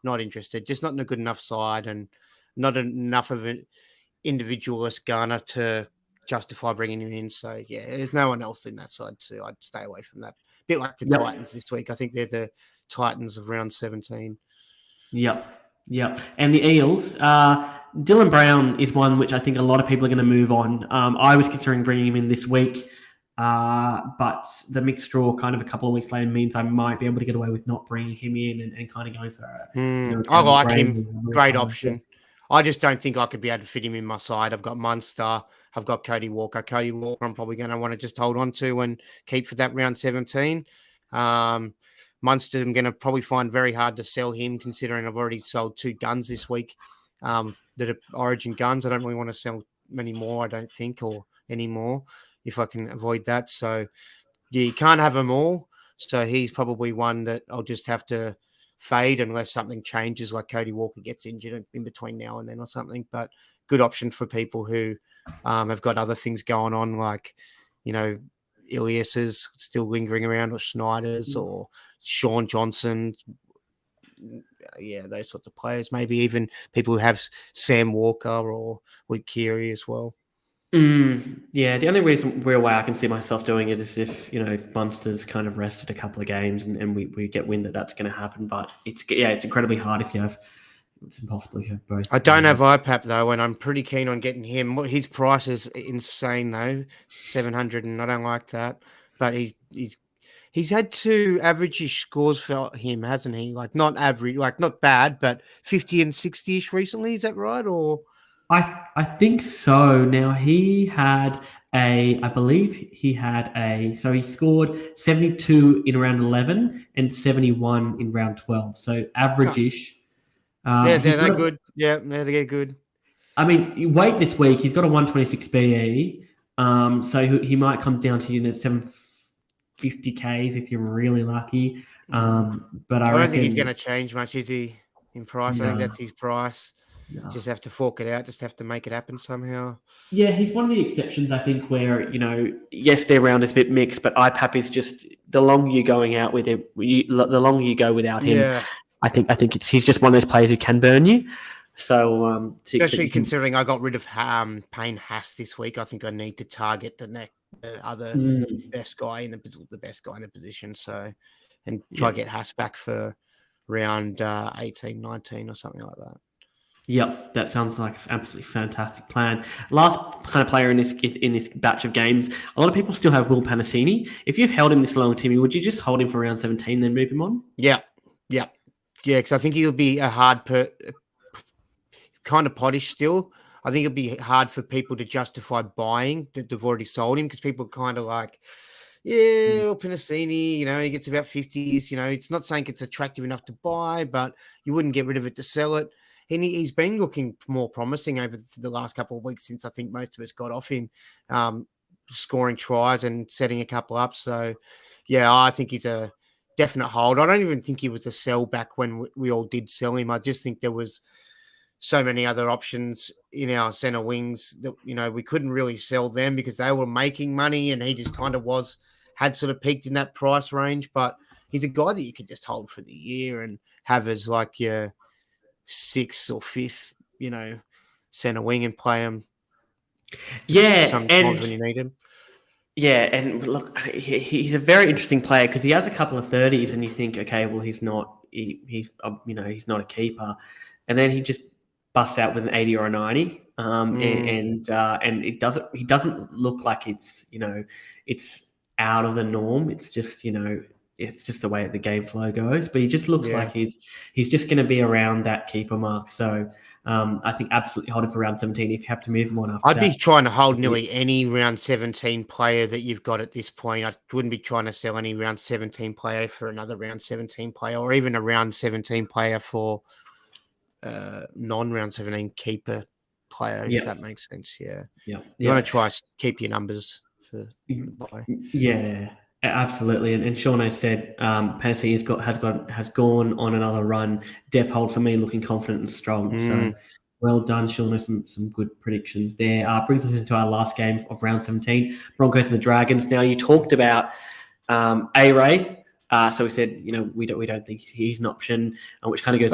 not interested. Just not in a good enough side and not enough of an individualist Garner to justify bringing him in. So, yeah, there's no one else in that side too. I'd stay away from that. A bit like the Titans this week. I think they're the Titans of round 17. Yep. And the Eels, Dylan Brown is one which I think a lot of people are going to move on. I was considering bringing him in this week, but the mixed draw kind of a couple of weeks later means I might be able to get away with not bringing him in and kind of going for I like him. Great option. I just don't think I could be able to fit him in my side. I've got Munster. I've got Cody Walker. Cody Walker I'm probably going to want to just hold on to and keep for that round 17. Munster, I'm going to probably find very hard to sell him, considering I've already sold 2 guns this week that are Origin guns. I don't really want to sell many more, I don't think, or any more if I can avoid that. So, yeah, you can't have them all. So he's probably one that I'll just have to fade unless something changes, like Cody Walker gets injured in between now and then or something. But good option for people who have got other things going on, like, Ilias is still lingering around, or Schneider's, or Sean Johnson. Yeah, those sorts of players. Maybe even people who have Sam Walker or Luke Keary as well. Yeah, the only real way I can see myself doing it is if Munster's kind of rested a couple of games and we get wind that's going to happen. But it's incredibly hard if you have. It's impossible if you have both. I don't have IPAP though, and I'm pretty keen on getting him. His price is insane though, 700, and I don't like that. But he's had 2 average-ish scores for him, hasn't he? Like not average, like not bad, but 50 and 60-ish recently. Is that right? Or I think so. Now he had so he scored 72 in round 11 and 71 in round 12. So average-ish. They're good. Yeah, they're good. I mean, you wait this week. He's got a 126 BE. So he might come down to 750Ks if you're really lucky. But I don't think he's going to change much, is he, in price? No. I think that's his price. No. Just have to fork it out. Just have to make it happen somehow. Yeah, he's one of the exceptions, I think, where, yes, their round is a bit mixed, but IPAP is just the longer you're going out with him, the longer you go without him. Yeah. I think he's just one of those players who can burn you. So, especially considering I got rid of Payne Haas this week, I think I need to target the other best guy in the position. So, and try to get Haas back for round 18, 19 or something like that. Yep, that sounds like an absolutely fantastic plan. Last kind of player in this batch of games. A lot of people still have Will Panasini. If you've held him this long, Timmy, would you just hold him for round 17, then move him on? Yeah, because I think he'll be a hard kind of pottish still. I think it'll be hard for people to justify buying that they've already sold him, because people are kind of like, well, Panasini, he gets about 50s. It's not saying it's attractive enough to buy, but you wouldn't get rid of it to sell it. And he's been looking more promising over the last couple of weeks since I think most of us got off him, scoring tries and setting a couple up. So, yeah, I think he's a definite hold. I don't even think he was a sell back when we all did sell him. I just think there was so many other options in our centre wings that, we couldn't really sell them because they were making money, and he just kind of had sort of peaked in that price range. But he's a guy that you could just hold for the year and have as like your 6th or 5th, centre wing and play him. Yeah, Sometimes when you need him. Yeah, and look, he's a very interesting player because he has a couple of 30s, and you think, okay, well, he's not not a keeper, and then he just busts out with an 80 or a 90, and he doesn't look like it's out of the norm. It's just it's just the way the game flow goes. But he just looks like he's just going to be around that keeper mark. So I think absolutely hold it for round 17 if you have to move him on after I'd be trying to hold nearly any round 17 player that you've got at this point. I wouldn't be trying to sell any round 17 player for another round 17 player, or even a round 17 player for non-round 17 keeper player, if that makes sense. Yeah. You want to try keep your numbers for the buy. Yeah. Absolutely, and Shaun said, Pansy has gone on another run. Def hold for me, looking confident and strong. So well done, Shaun. Some good predictions there. Brings us into our last game of round 17, Broncos and the Dragons. Now you talked about A-Ray, so we said we don't think he's an option, which kind of goes.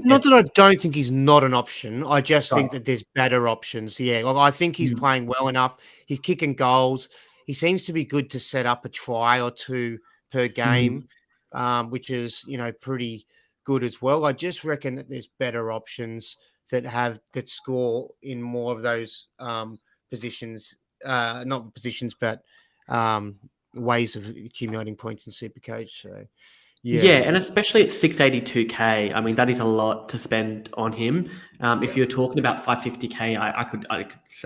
Not that I don't think he's not an option. I just think that there's better options. Yeah, I think he's playing well enough. He's kicking goals. He seems to be good to set up a try or two per game, which is, pretty good as well. I just reckon that there's better options that score in more of those positions, not positions, but ways of accumulating points in SuperCoach. So, yeah, and especially at 682k, I mean that is a lot to spend on him. If you're talking about 550k, I could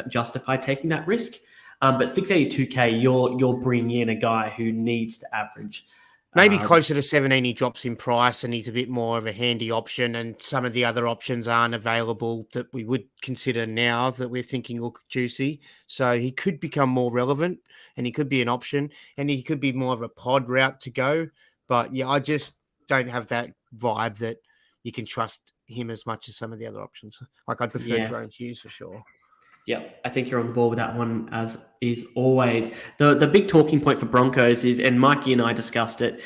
justify taking that risk. But 682k, you're bringing in a guy who needs to average. Maybe closer to 17, he drops in price and he's a bit more of a handy option, and some of the other options aren't available that we would consider now that we're thinking look juicy. So he could become more relevant and he could be an option and he could be more of a pod route to go. But yeah, I just don't have that vibe that you can trust him as much as some of the other options. Like I'd prefer Jerome Hughes for sure. Yeah, I think you're on the ball with that one, as is always. The big talking point for Broncos is, and Mikey and I discussed it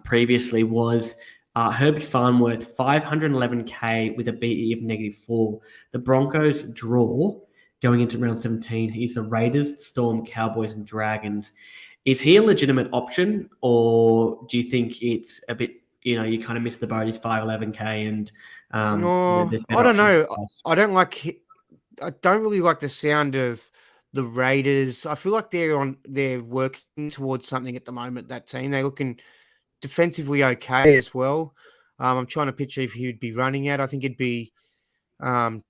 previously, was Herbert Farnworth, 511k with a BE of -4. The Broncos draw going into round 17. He's the Raiders, Storm, Cowboys, and Dragons. Is he a legitimate option, or do you think it's a bit, you kind of missed the boat? He's 511k, and I don't know. I don't really like the sound of the Raiders. I feel like they're working towards something at the moment, that team. They're looking defensively okay as well. I'm trying to picture if he would be running out. I think it'd be Tomoko.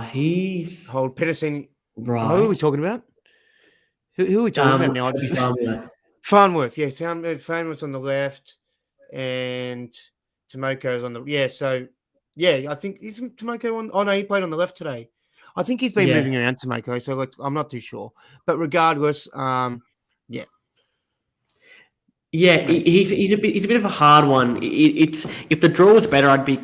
He's Hold Pedersen. Right. Who are we talking about? Who are we talking about now? Farnworth. Yeah, Farnworth's on the left and Tomoko's on the So I think is Tomoko on. Oh no, he played on the left today. I think he's been moving around Tomoko, so I'm not too sure. But regardless, he's a bit of a hard one. It's if the draw was better, I'd be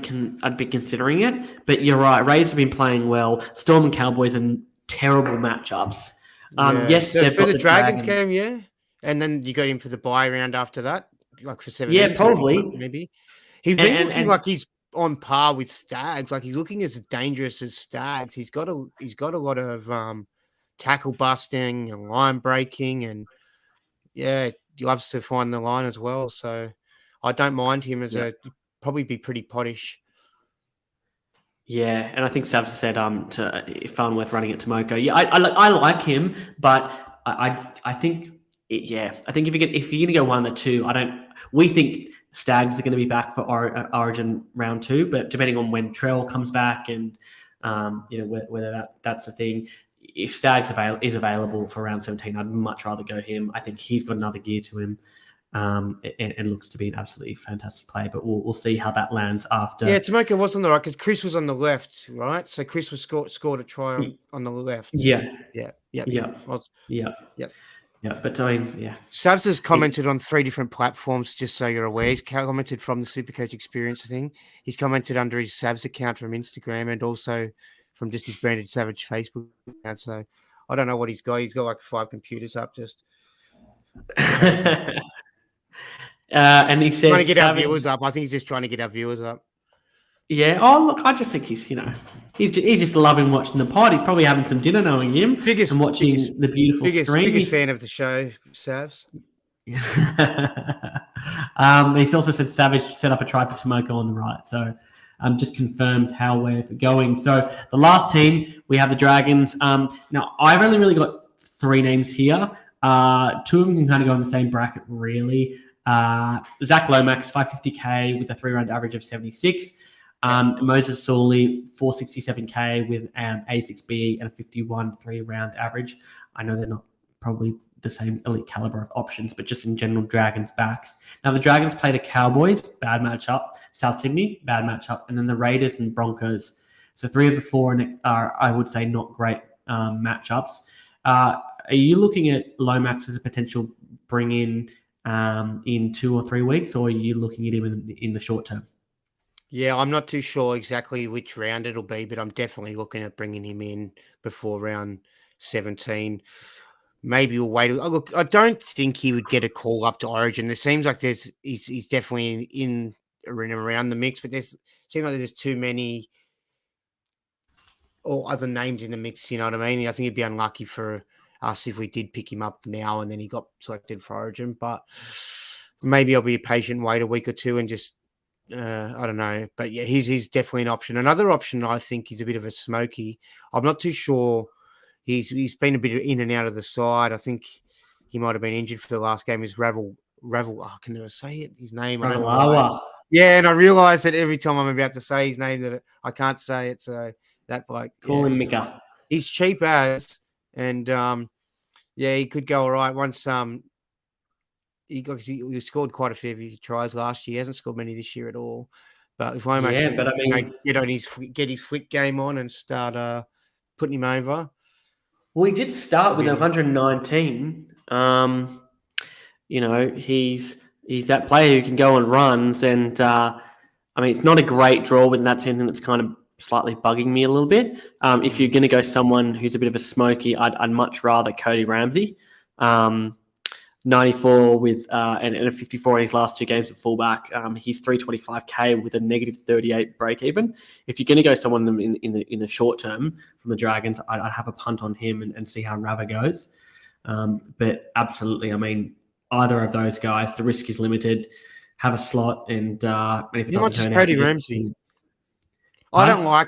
considering it. But you're right, Rays have been playing well. Storm and Cowboys are terrible matchups. Yes, so for the Dragons game, and then you go in for the bye round after that, like for 7. Yeah, probably maybe. He's been looking like he's on par with Stags. Like he's looking as dangerous as Stags. He's got a lot of tackle busting and line breaking, and he loves to find the line as well. So I don't mind him as probably be pretty pottish. Yeah, and I think Savs said to Farnworth running at Tomoko. Yeah, I like him, but I think if you're gonna go 1 or 2, we think Stags are going to be back for Origin round 2, but depending on when Trell comes back and whether that's the thing. If Stags is available for round 17, I'd much rather go him. I think he's got another gear to him, and looks to be an absolutely fantastic player. But we'll see how that lands after. Yeah, Tomoko was on the right because Chris was on the left, right? So Chris was scored a try on the left. Yeah. But I mean, Savs has commented on 3 different platforms, just so you're aware. He's commented from the SuperCoach Experience thing. He's commented under his Savs account from Instagram and also from just his Branded Savage Facebook account. So I don't know what he's got. He's got like 5 computers up just. And he says, trying to get our Savage, viewers up. I think he's just trying to get our viewers up. yeah. Oh, look, I just think he's just loving watching the pod. He's probably having some dinner knowing him and watching the beautiful screen. Biggest fan of the show, Savs. He's also said Savage set up a try for Tomoko on the right. So just confirms how we're going. So the last team, we have the Dragons. Now, I've only really got 3 names here. 2 of them can kind of go in the same bracket, really. Zach Lomax, 550K with a 3-round average of 76. Moses Sawley, 467K with A6BE and a 51 3-round average. I know they're not probably the same elite caliber of options, but just in general, Dragons backs. Now, the Dragons play the Cowboys, bad matchup. South Sydney, bad matchup. And then the Raiders and Broncos. So 3 of the 4 are, I would say, not great matchups. Are you looking at Lomax as a potential bring in 2 or 3 weeks, or are you looking at him in the short term? Yeah, I'm not too sure exactly which round it'll be, but I'm definitely looking at bringing him in before round 17. Maybe we'll wait. Oh, look, I don't think he would get a call up to Origin. It seems like he's definitely in around the mix, but seems like there's too many or other names in the mix. You know what I mean? I think it'd be unlucky for us if we did pick him up now and then he got selected for Origin. But maybe I'll be patient, wait a week or 2, and just I don't know. But yeah, he's definitely an option. Another option I think is a bit of a smoky. I'm not too sure. He's been a bit in and out of the side. I think he might have been injured for the last game. Is Ravel? Oh, I can never say it. His name. I don't know why. Yeah, and I realise that every time I'm about to say his name that I can't say it. So that bloke. Call him Mika. He's cheap as, and he could go all right once. He scored quite a few tries last year. He hasn't scored many this year at all. But if Lomax get his flick game on and start putting him over. Well, he did start with 119. He's that player who can go on runs, and it's not a great draw within that sense, and it's kind of slightly bugging me a little bit. If you're going to go someone who's a bit of a smoky, I'd much rather Cody Ramsey. 94 with and a 54 in his last 2 games at fullback. He's 325K with a negative 38 break even. If you're going to go someone in the short term from the Dragons, I'd have a punt on him and see how Rava goes. But absolutely, either of those guys, the risk is limited. Have a slot, and if it doesn't turn out, Cody Ramsey. My vibe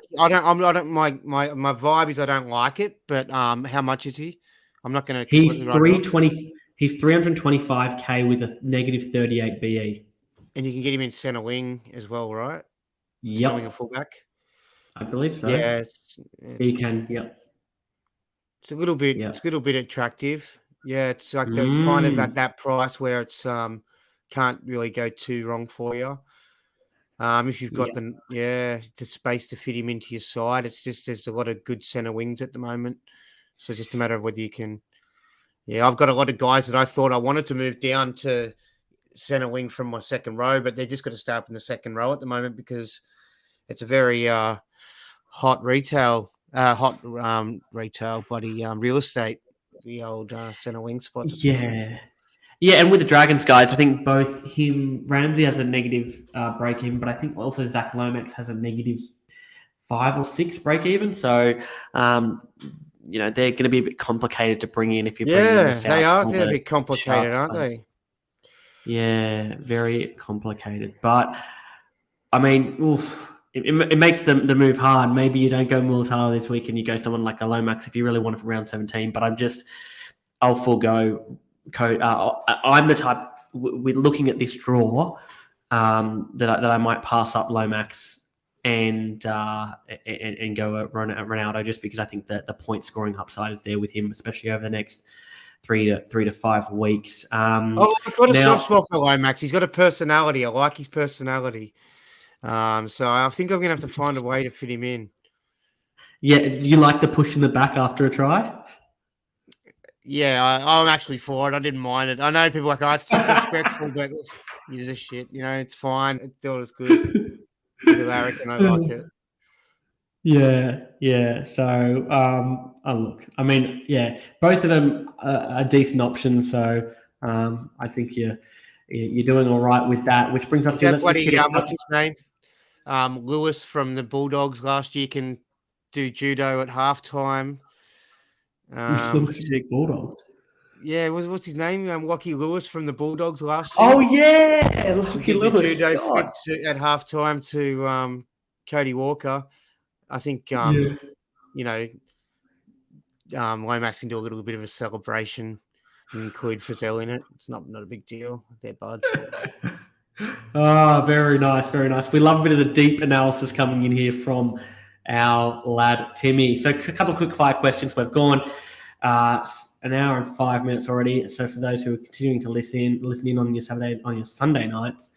is I don't like it, but how much is he? I'm not going to. He's 320. He's 325K with a negative 38 BE. And you can get him in centre wing as well, right? Yep. Centre wing or fullback? I believe so. Yeah. He can, yep. It's a little bit attractive. Yeah, it's like the kind of at that price where it's can't really go too wrong for you. If you've got the space to fit him into your side, it's just there's a lot of good centre wings at the moment. So it's just a matter of whether you can. Yeah, I've got a lot of guys that I thought I wanted to move down to centre wing from my second row, but they're just got to stay up in the second row at the moment because it's a very hot retail bloody real estate, the old centre wing spots. Yeah. Yeah, and with the Dragons guys, I think both Ramsey has a negative break even, but I think also Zach Lomax has a negative 5 or 6 break even. So, they're going to be a bit complicated to bring in if you're bringing in the South. They are. They're a bit complicated, aren't they? Yeah, very complicated. But, it makes the move hard. Maybe you don't go Mulatalo this week and you go someone like a Lomax if you really want it for round 17. But I'll forego code. I'm the type, we're looking at this draw that I might pass up Lomax and go Ronaldo just because I think that the point scoring upside is there with him, especially over the next 3 to 5 weeks. I've got a soft spot for Lomax. He's got a personality. I like his personality. So I think I'm going to have to find a way to fit him in. Yeah, you like the push in the back after a try? Yeah, I'm actually for it. I didn't mind it. I know people are like, it's disrespectful, but you're just shit. It's fine. It was good. I like it. Yeah. So, look, I mean, yeah, both of them are decent options. So, I think you're doing all right with that. Which brings us Is to that let's just bloody, hit a what's couple. his name? Lewis from the Bulldogs last year can do judo at halftime. Lewis from the Bulldogs. Yeah, what's his name? Lockie Lewis from the Bulldogs last year. Oh yeah, He Lucky did the Lewis. judo God. flip at halftime to Cody Walker. I think Yeah. you know, Lomax can do a little bit of a celebration and include Frizzell in it. It's not a big deal. They're buds. Very nice, very nice. We love a bit of the deep analysis coming in here from our lad Timmy. So, a couple of quick fire questions. We've gone an hour and 5 minutes already. So, for those who are continuing to listen in on your Sunday nights,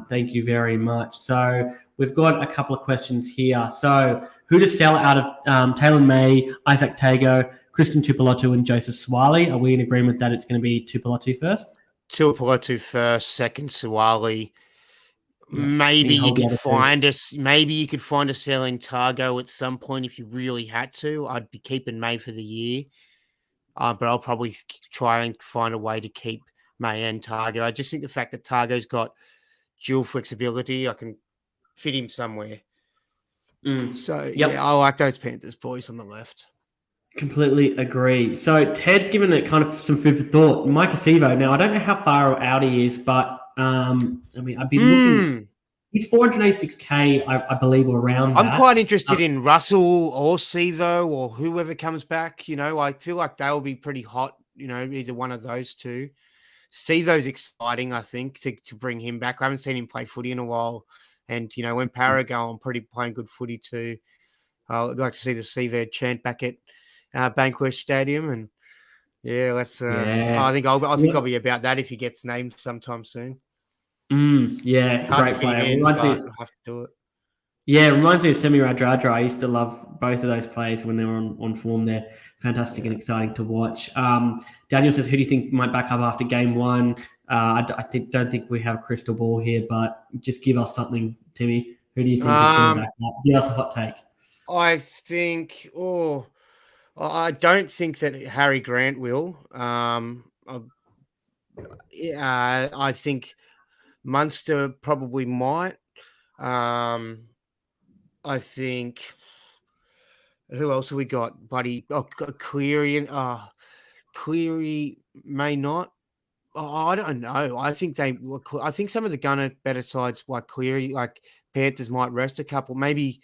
thank you very much. So, we've got a couple of questions here. So, who to sell out of Taylor May, Isaac Tago, Christian Tuipulotu, and Joseph Swiley? Are we in agreement that it's going to be Tuipulotu first? Tuipulotu first, second Suwali. Yeah. Maybe you could find two. us. Maybe you could find a selling Targo at some point if you really had to. I'd be keeping May for the year, but I'll probably try and find a way to keep May and Targo. I just think the fact that Targo's got dual flexibility, I can fit him somewhere. So yeah, I like those Panthers boys on the left. Completely agree. So Ted's given it kind of some food for thought. Mike Acevo. Now I don't know how far out he is, but I mean I'd be looking. He's 486k, I believe, or around that. I'm quite interested in Russell or Sevo or whoever comes back. I feel like they'll be pretty hot. Either one of those two. Sevo's exciting, I think, to bring him back. I haven't seen him play footy in a while. And, when Para go on playing good footy too, I'd like to see the Sevo chant back at Bankwest Stadium. And, yeah, let's. I think I'll be about that if he gets named sometime soon. Yeah, great player. Have to do it. Yeah, it reminds me of Semi Radradra. I used to love both of those players when they were on form. They're fantastic and exciting to watch. Daniel says, who do you think might back up after game one? I don't think we have a crystal ball here, but just give us something, Timmy. Who do you think is going to back up? Give us a hot take. I don't think that Harry Grant will. I think Munster probably might. I think who else have we got, buddy? Cleary Cleary may not. I don't know. I think some of the better sides like Cleary, like Panthers might rest a couple. Maybe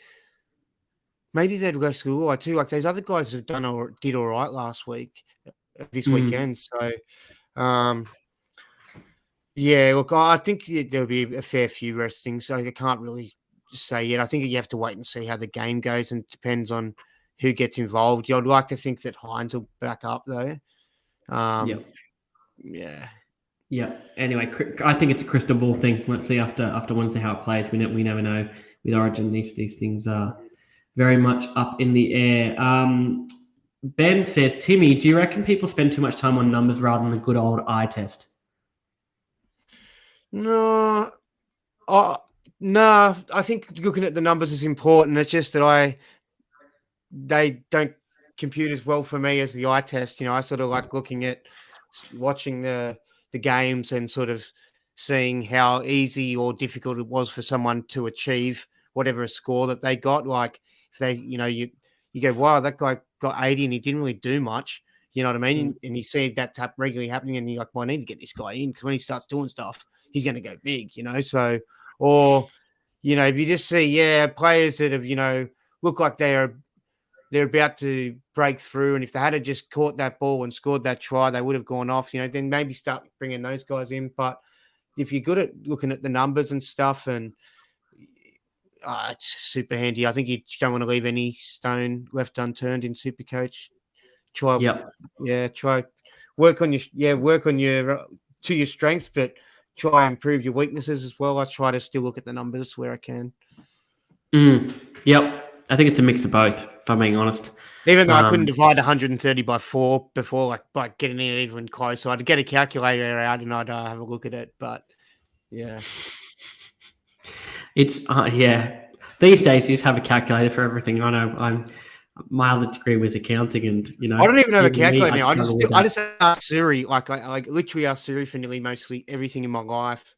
they'd go school too. Like those other guys have did all right last week, this weekend. So, yeah. Look, I think there'll be a fair few resting. So I can't really say yet. I think you have to wait and see how the game goes, and it depends on who gets involved. I'd like to think that Hines will back up though. Yeah. Anyway, I think it's a crystal ball thing. Let's see after Wednesday how it plays. We never know with Origin. These things are very much up in the air. Ben says, Timmy, do you reckon people spend too much time on numbers rather than the good old eye test? No. No, I think looking at the numbers is important. It's just that they don't compute as well for me as the eye test. I sort of like watching the games and sort of seeing how easy or difficult it was for someone to achieve whatever score that they got. Like if they, you go, wow, that guy got 80 and he didn't really do much. You know what I mean? And you see that regularly happening and you're like, well, I need to get this guy in because when he starts doing stuff, he's going to go big, So, or, if you just see, players that have, look like they're about to break through. And if they had just caught that ball and scored that try, they would have gone off, then maybe start bringing those guys in. But if you're good at looking at the numbers and stuff, and it's super handy. I think you don't want to leave any stone left unturned in SuperCoach. Try work on your to your strengths, but try and improve your weaknesses as well. I try to still look at the numbers where I can. I think it's a mix of both, if I'm being honest. Even though I couldn't divide 130 by 4 before, like getting it even close. So I'd get a calculator out and I'd have a look at it. But, yeah. It's, These days, you just have a calculator for everything. I know my other degree was accounting, and I don't even have a even me, calculator now. struggle with I that. just ask Siri. I literally ask Siri for nearly mostly everything in my life.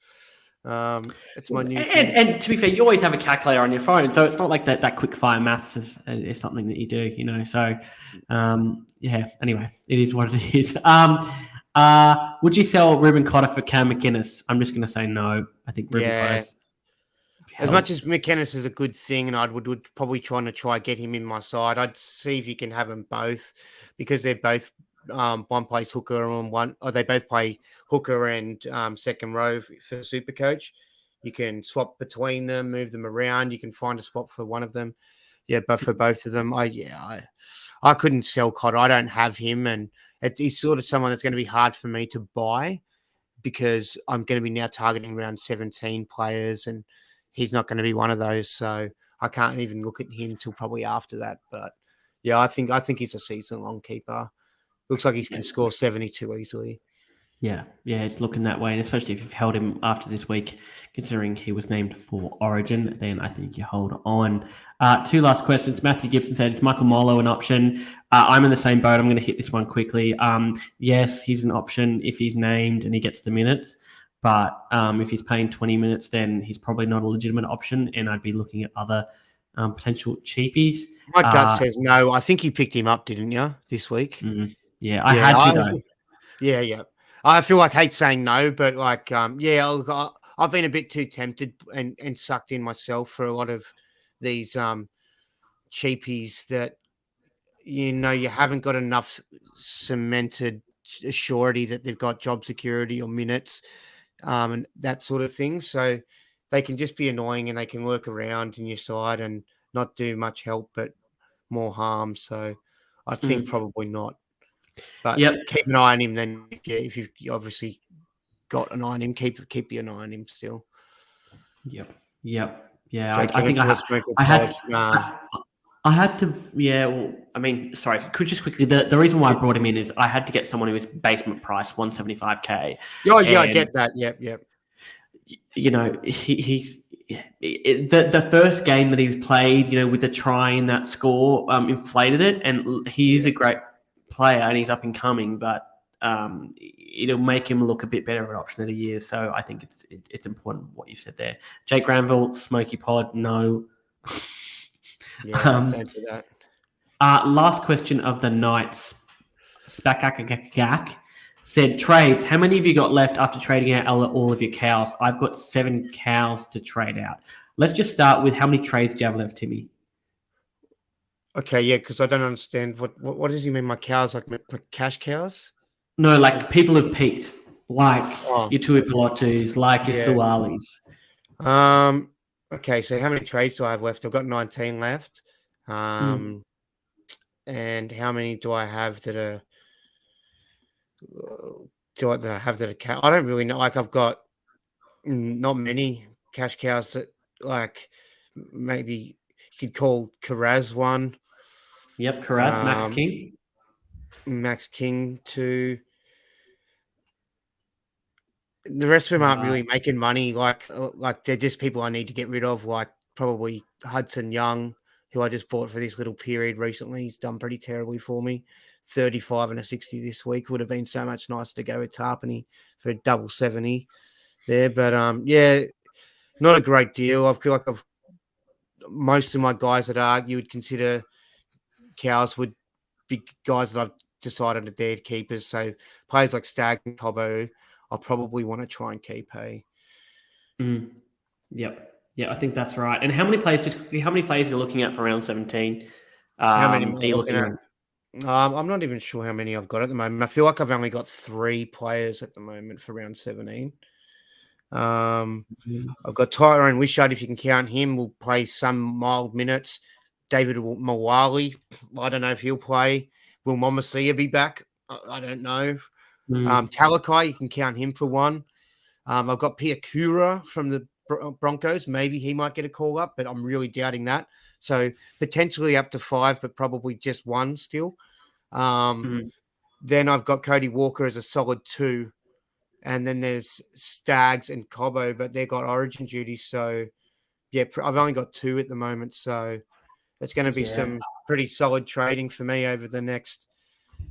It's my new thing. And to be fair, you always have a calculator on your phone, so it's not like that quick fire maths is something that you do, So, yeah. Anyway, it is what it is. Would you sell Ruben Cotter for Cam McInnes? I'm just going to say no. I think Ruben Cotter's as much as McInnes is a good thing, and I would probably try get him in my side. I'd see if you can have them both because they're both one plays hooker and one. Or they both play hooker and second row for SuperCoach. You can swap between them, move them around. You can find a spot for one of them. Yeah, but for both of them, I couldn't sell Cotter. I don't have him, and he's sort of someone that's going to be hard for me to buy because I'm going to be now targeting around 17 players, and he's not going to be one of those. So I can't even look at him till probably after that. But yeah, I think he's a season-long keeper. Looks like he can score 72 easily. Yeah, it's looking that way, and especially if you've held him after this week, considering he was named for Origin, then I think you hold on. Two last questions. Matthew Gibson said, is Michael Molo an option? I'm in the same boat. I'm going to hit this one quickly. Yes, he's an option if he's named and he gets the minutes, but if he's paying 20 minutes, then he's probably not a legitimate option, and I'd be looking at other potential cheapies. My gut says no. I think you picked him up, didn't you, this week? Yeah, I had to, though. Yeah. I feel like hate saying no, but I've been a bit too tempted and sucked in myself for a lot of these cheapies that, you haven't got enough cemented surety that they've got job security or minutes and that sort of thing. So they can just be annoying and they can lurk around in your side and not do much help, but more harm. So I think probably not. But keep an eye on him then. If you've obviously got an eye on him, keep an eye on him still. Yep. Yeah, I think I had to. Yeah, well, I mean, sorry, just quickly. The reason why I brought him in is I had to get someone who was basement price 175K. Oh yeah, I get that. Yep. He's the first game that he played, with the try and that score, inflated it, and he is a great player and he's up and coming, but it'll make him look a bit better at option of the year. So I think it's important what you said there. Jake Granville, Smoky Pod, no. Yeah, don't do that. Last question of the night. Spakakakak said, trades. How many have you got left after trading out all of your cows? I've got 7 cows to trade out. Let's just start with how many trades do you have left, Timmy? Okay, yeah, because I don't understand what does he mean? My cows, like my cash cows? No, like people have peaked, like your Tuipulotus, like your Sualis. Okay, so how many trades do I have left? I've got 19 left. And how many do I have that are? I don't really know. Like I've got not many cash cows that like maybe you could call Carraz one. Yep, Carraz, Max King 2. The rest of them aren't really making money. Like they're just people I need to get rid of. Like probably Hudson Young, who I just bought for this little period recently. He's done pretty terribly for me. 35 and a 60 this week. Would have been so much nicer to go with Tarpany for a double 70 there. But not a great deal. I feel like most of my guys that you would consider cows would be guys that I've decided are dead keepers. So players like Stagg and Cobbo, I'll probably want to try and keep. Yep. Yeah, I think that's right. And how many players are you looking at for round 17? How many are you looking at? I'm not even sure how many I've got at the moment. I feel like I've only got 3 players at the moment for round 17. I've got Tyrone Wishart, if you can count him, will play some mild minutes. David Mawali, I don't know if he'll play. Will Momasia be back? I don't know. Talakai, you can count him for 1. I've got Piakura from the Broncos. Maybe he might get a call up, but I'm really doubting that. So potentially up to 5, but probably just 1 still. Then I've got Cody Walker as a solid 2. And then there's Stags and Cobbo, but they've got origin duty. So I've only got 2 at the moment, so it's going to be some pretty solid trading for me over the next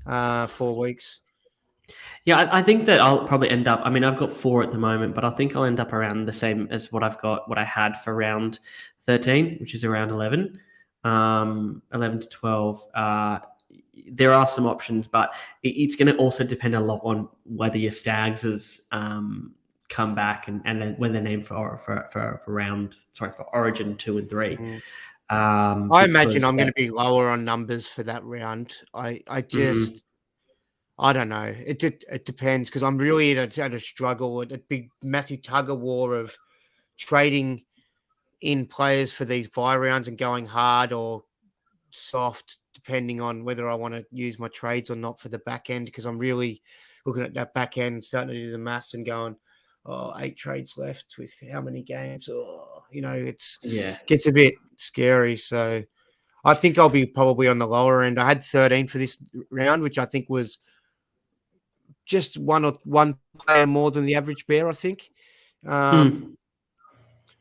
4 weeks. Yeah, I think that I'll probably end up. I mean, I've got 4 at the moment, but I think I'll end up around the same as what I had for round 13, which is around 11, 11 to 12. There are some options, but it's going to also depend a lot on whether your Stags has come back and then when they're named for Origin 2 and 3. I imagine I'm going to be lower on numbers for that round. I just. I don't know. It depends because I'm really at a struggle, at a big, massive tug of war of trading in players for these bye rounds and going hard or soft, depending on whether I want to use my trades or not for the back end. Because I'm really looking at that back end and starting to do the maths and going, 8 trades left with how many games? Gets a bit scary. So I think I'll be probably on the lower end. I had 13 for this round, which I think was just one player more than the average bear, I think. But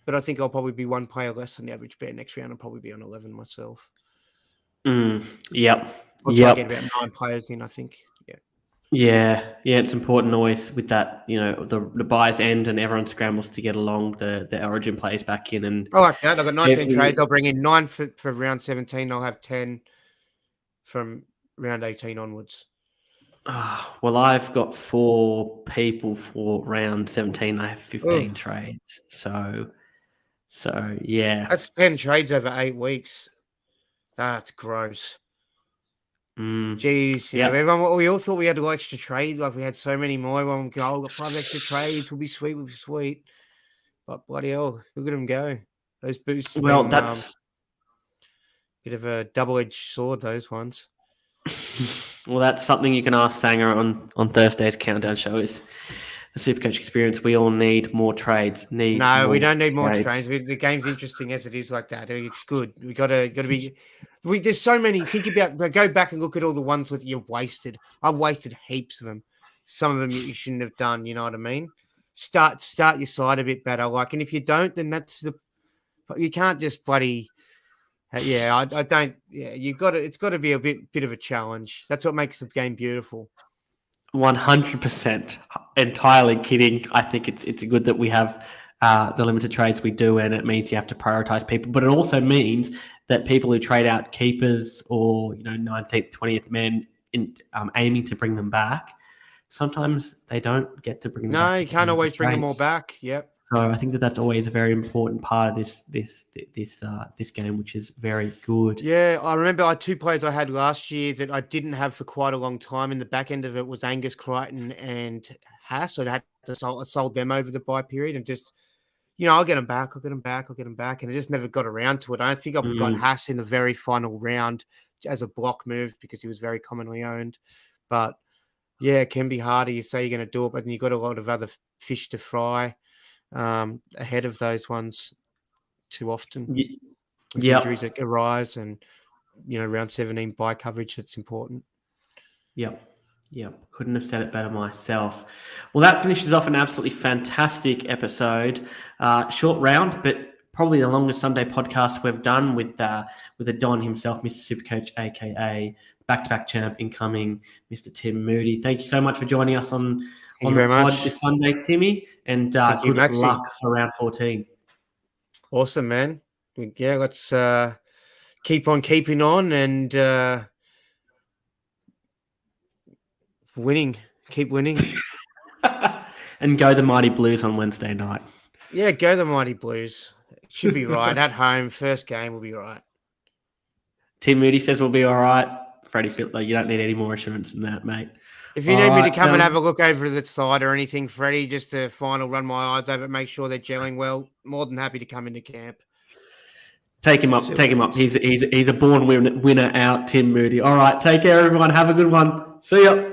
I think I'll probably be one player less than the average bear next round and probably be on 11 myself. Yep. I'll try to get about 9 players in, I think. Yeah. It's important always with that, the buys end and everyone scrambles to get along the Origin players back in. And I like that. I've got 19 trades. I'll bring in 9 for round 17. I'll have 10 from round 18 onwards. Well, I've got 4 people for round 17. I have 15 trades. So yeah. That's 10 trades over 8 weeks. That's gross. Jeez, everyone, we all thought we had extra trades. Like we had so many more. Everyone go, I've got 5 extra trades. We'll be sweet. But bloody hell, look at them go. Those boosts. Well, that's a bit of a double-edged sword, those ones. Well, that's something you can ask Sanger on Thursday's countdown show. Is the SuperCoach experience? We all need more trades. We don't need more trades. The game's interesting as it is like that. It's good. We got to be. There's so many. Think about. Go back and look at all the ones that you've wasted. I've wasted heaps of them. Some of them you shouldn't have done. You know what I mean? Start your side a bit better. And if you don't, then you can't just bloody. I don't. Yeah, it's got to be a bit of a challenge. That's what makes the game beautiful. 100%. Entirely kidding. I think it's good that we have the limited trades we do, and it means you have to prioritize people. But it also means that people who trade out keepers or 19th, 20th men aiming to bring them back, sometimes they don't get to bring them back. No, you can't always bring them all back. Yep. So I think that's always a very important part of this game, which is very good. Yeah, I remember I had 2 players I had last year that I didn't have for quite a long time. And the back end of it was Angus Crichton and Haas. So I had to sold them over the bye period and just, I'll get them back. And I just never got around to it. I don't think I've got Haas in the very final round as a block move because he was very commonly owned. But yeah, it can be harder. You say you're going to do it, but then you've got a lot of other fish to fry. Ahead of those ones too often. Injuries that arise and, round 17 bye coverage, that's important. Yep. Couldn't have said it better myself. Well, that finishes off an absolutely fantastic episode. Short round, but probably the longest Sunday podcast we've done with the Don himself, Mr. Supercoach, aka back-to-back champ incoming, Mr. Tim Moody. Thank you so much for joining us on the pod this Sunday, Timmy, and good luck for round 14. Awesome, man. Yeah, let's keep on keeping on and keep winning. And go the Mighty Blues on Wednesday night. Yeah, go the Mighty Blues. Should be right. At home, first game will be right. Tim Moody says we'll be all right. Freddie Fittler, you don't need any more assurance than that, mate. If you need me to come and have a look over the side or anything, Freddie, just to run my eyes over it, make sure they're gelling well, more than happy to come into camp. Take him up. He's a born winner out, Tim Moody. All right, take care, everyone. Have a good one. See ya.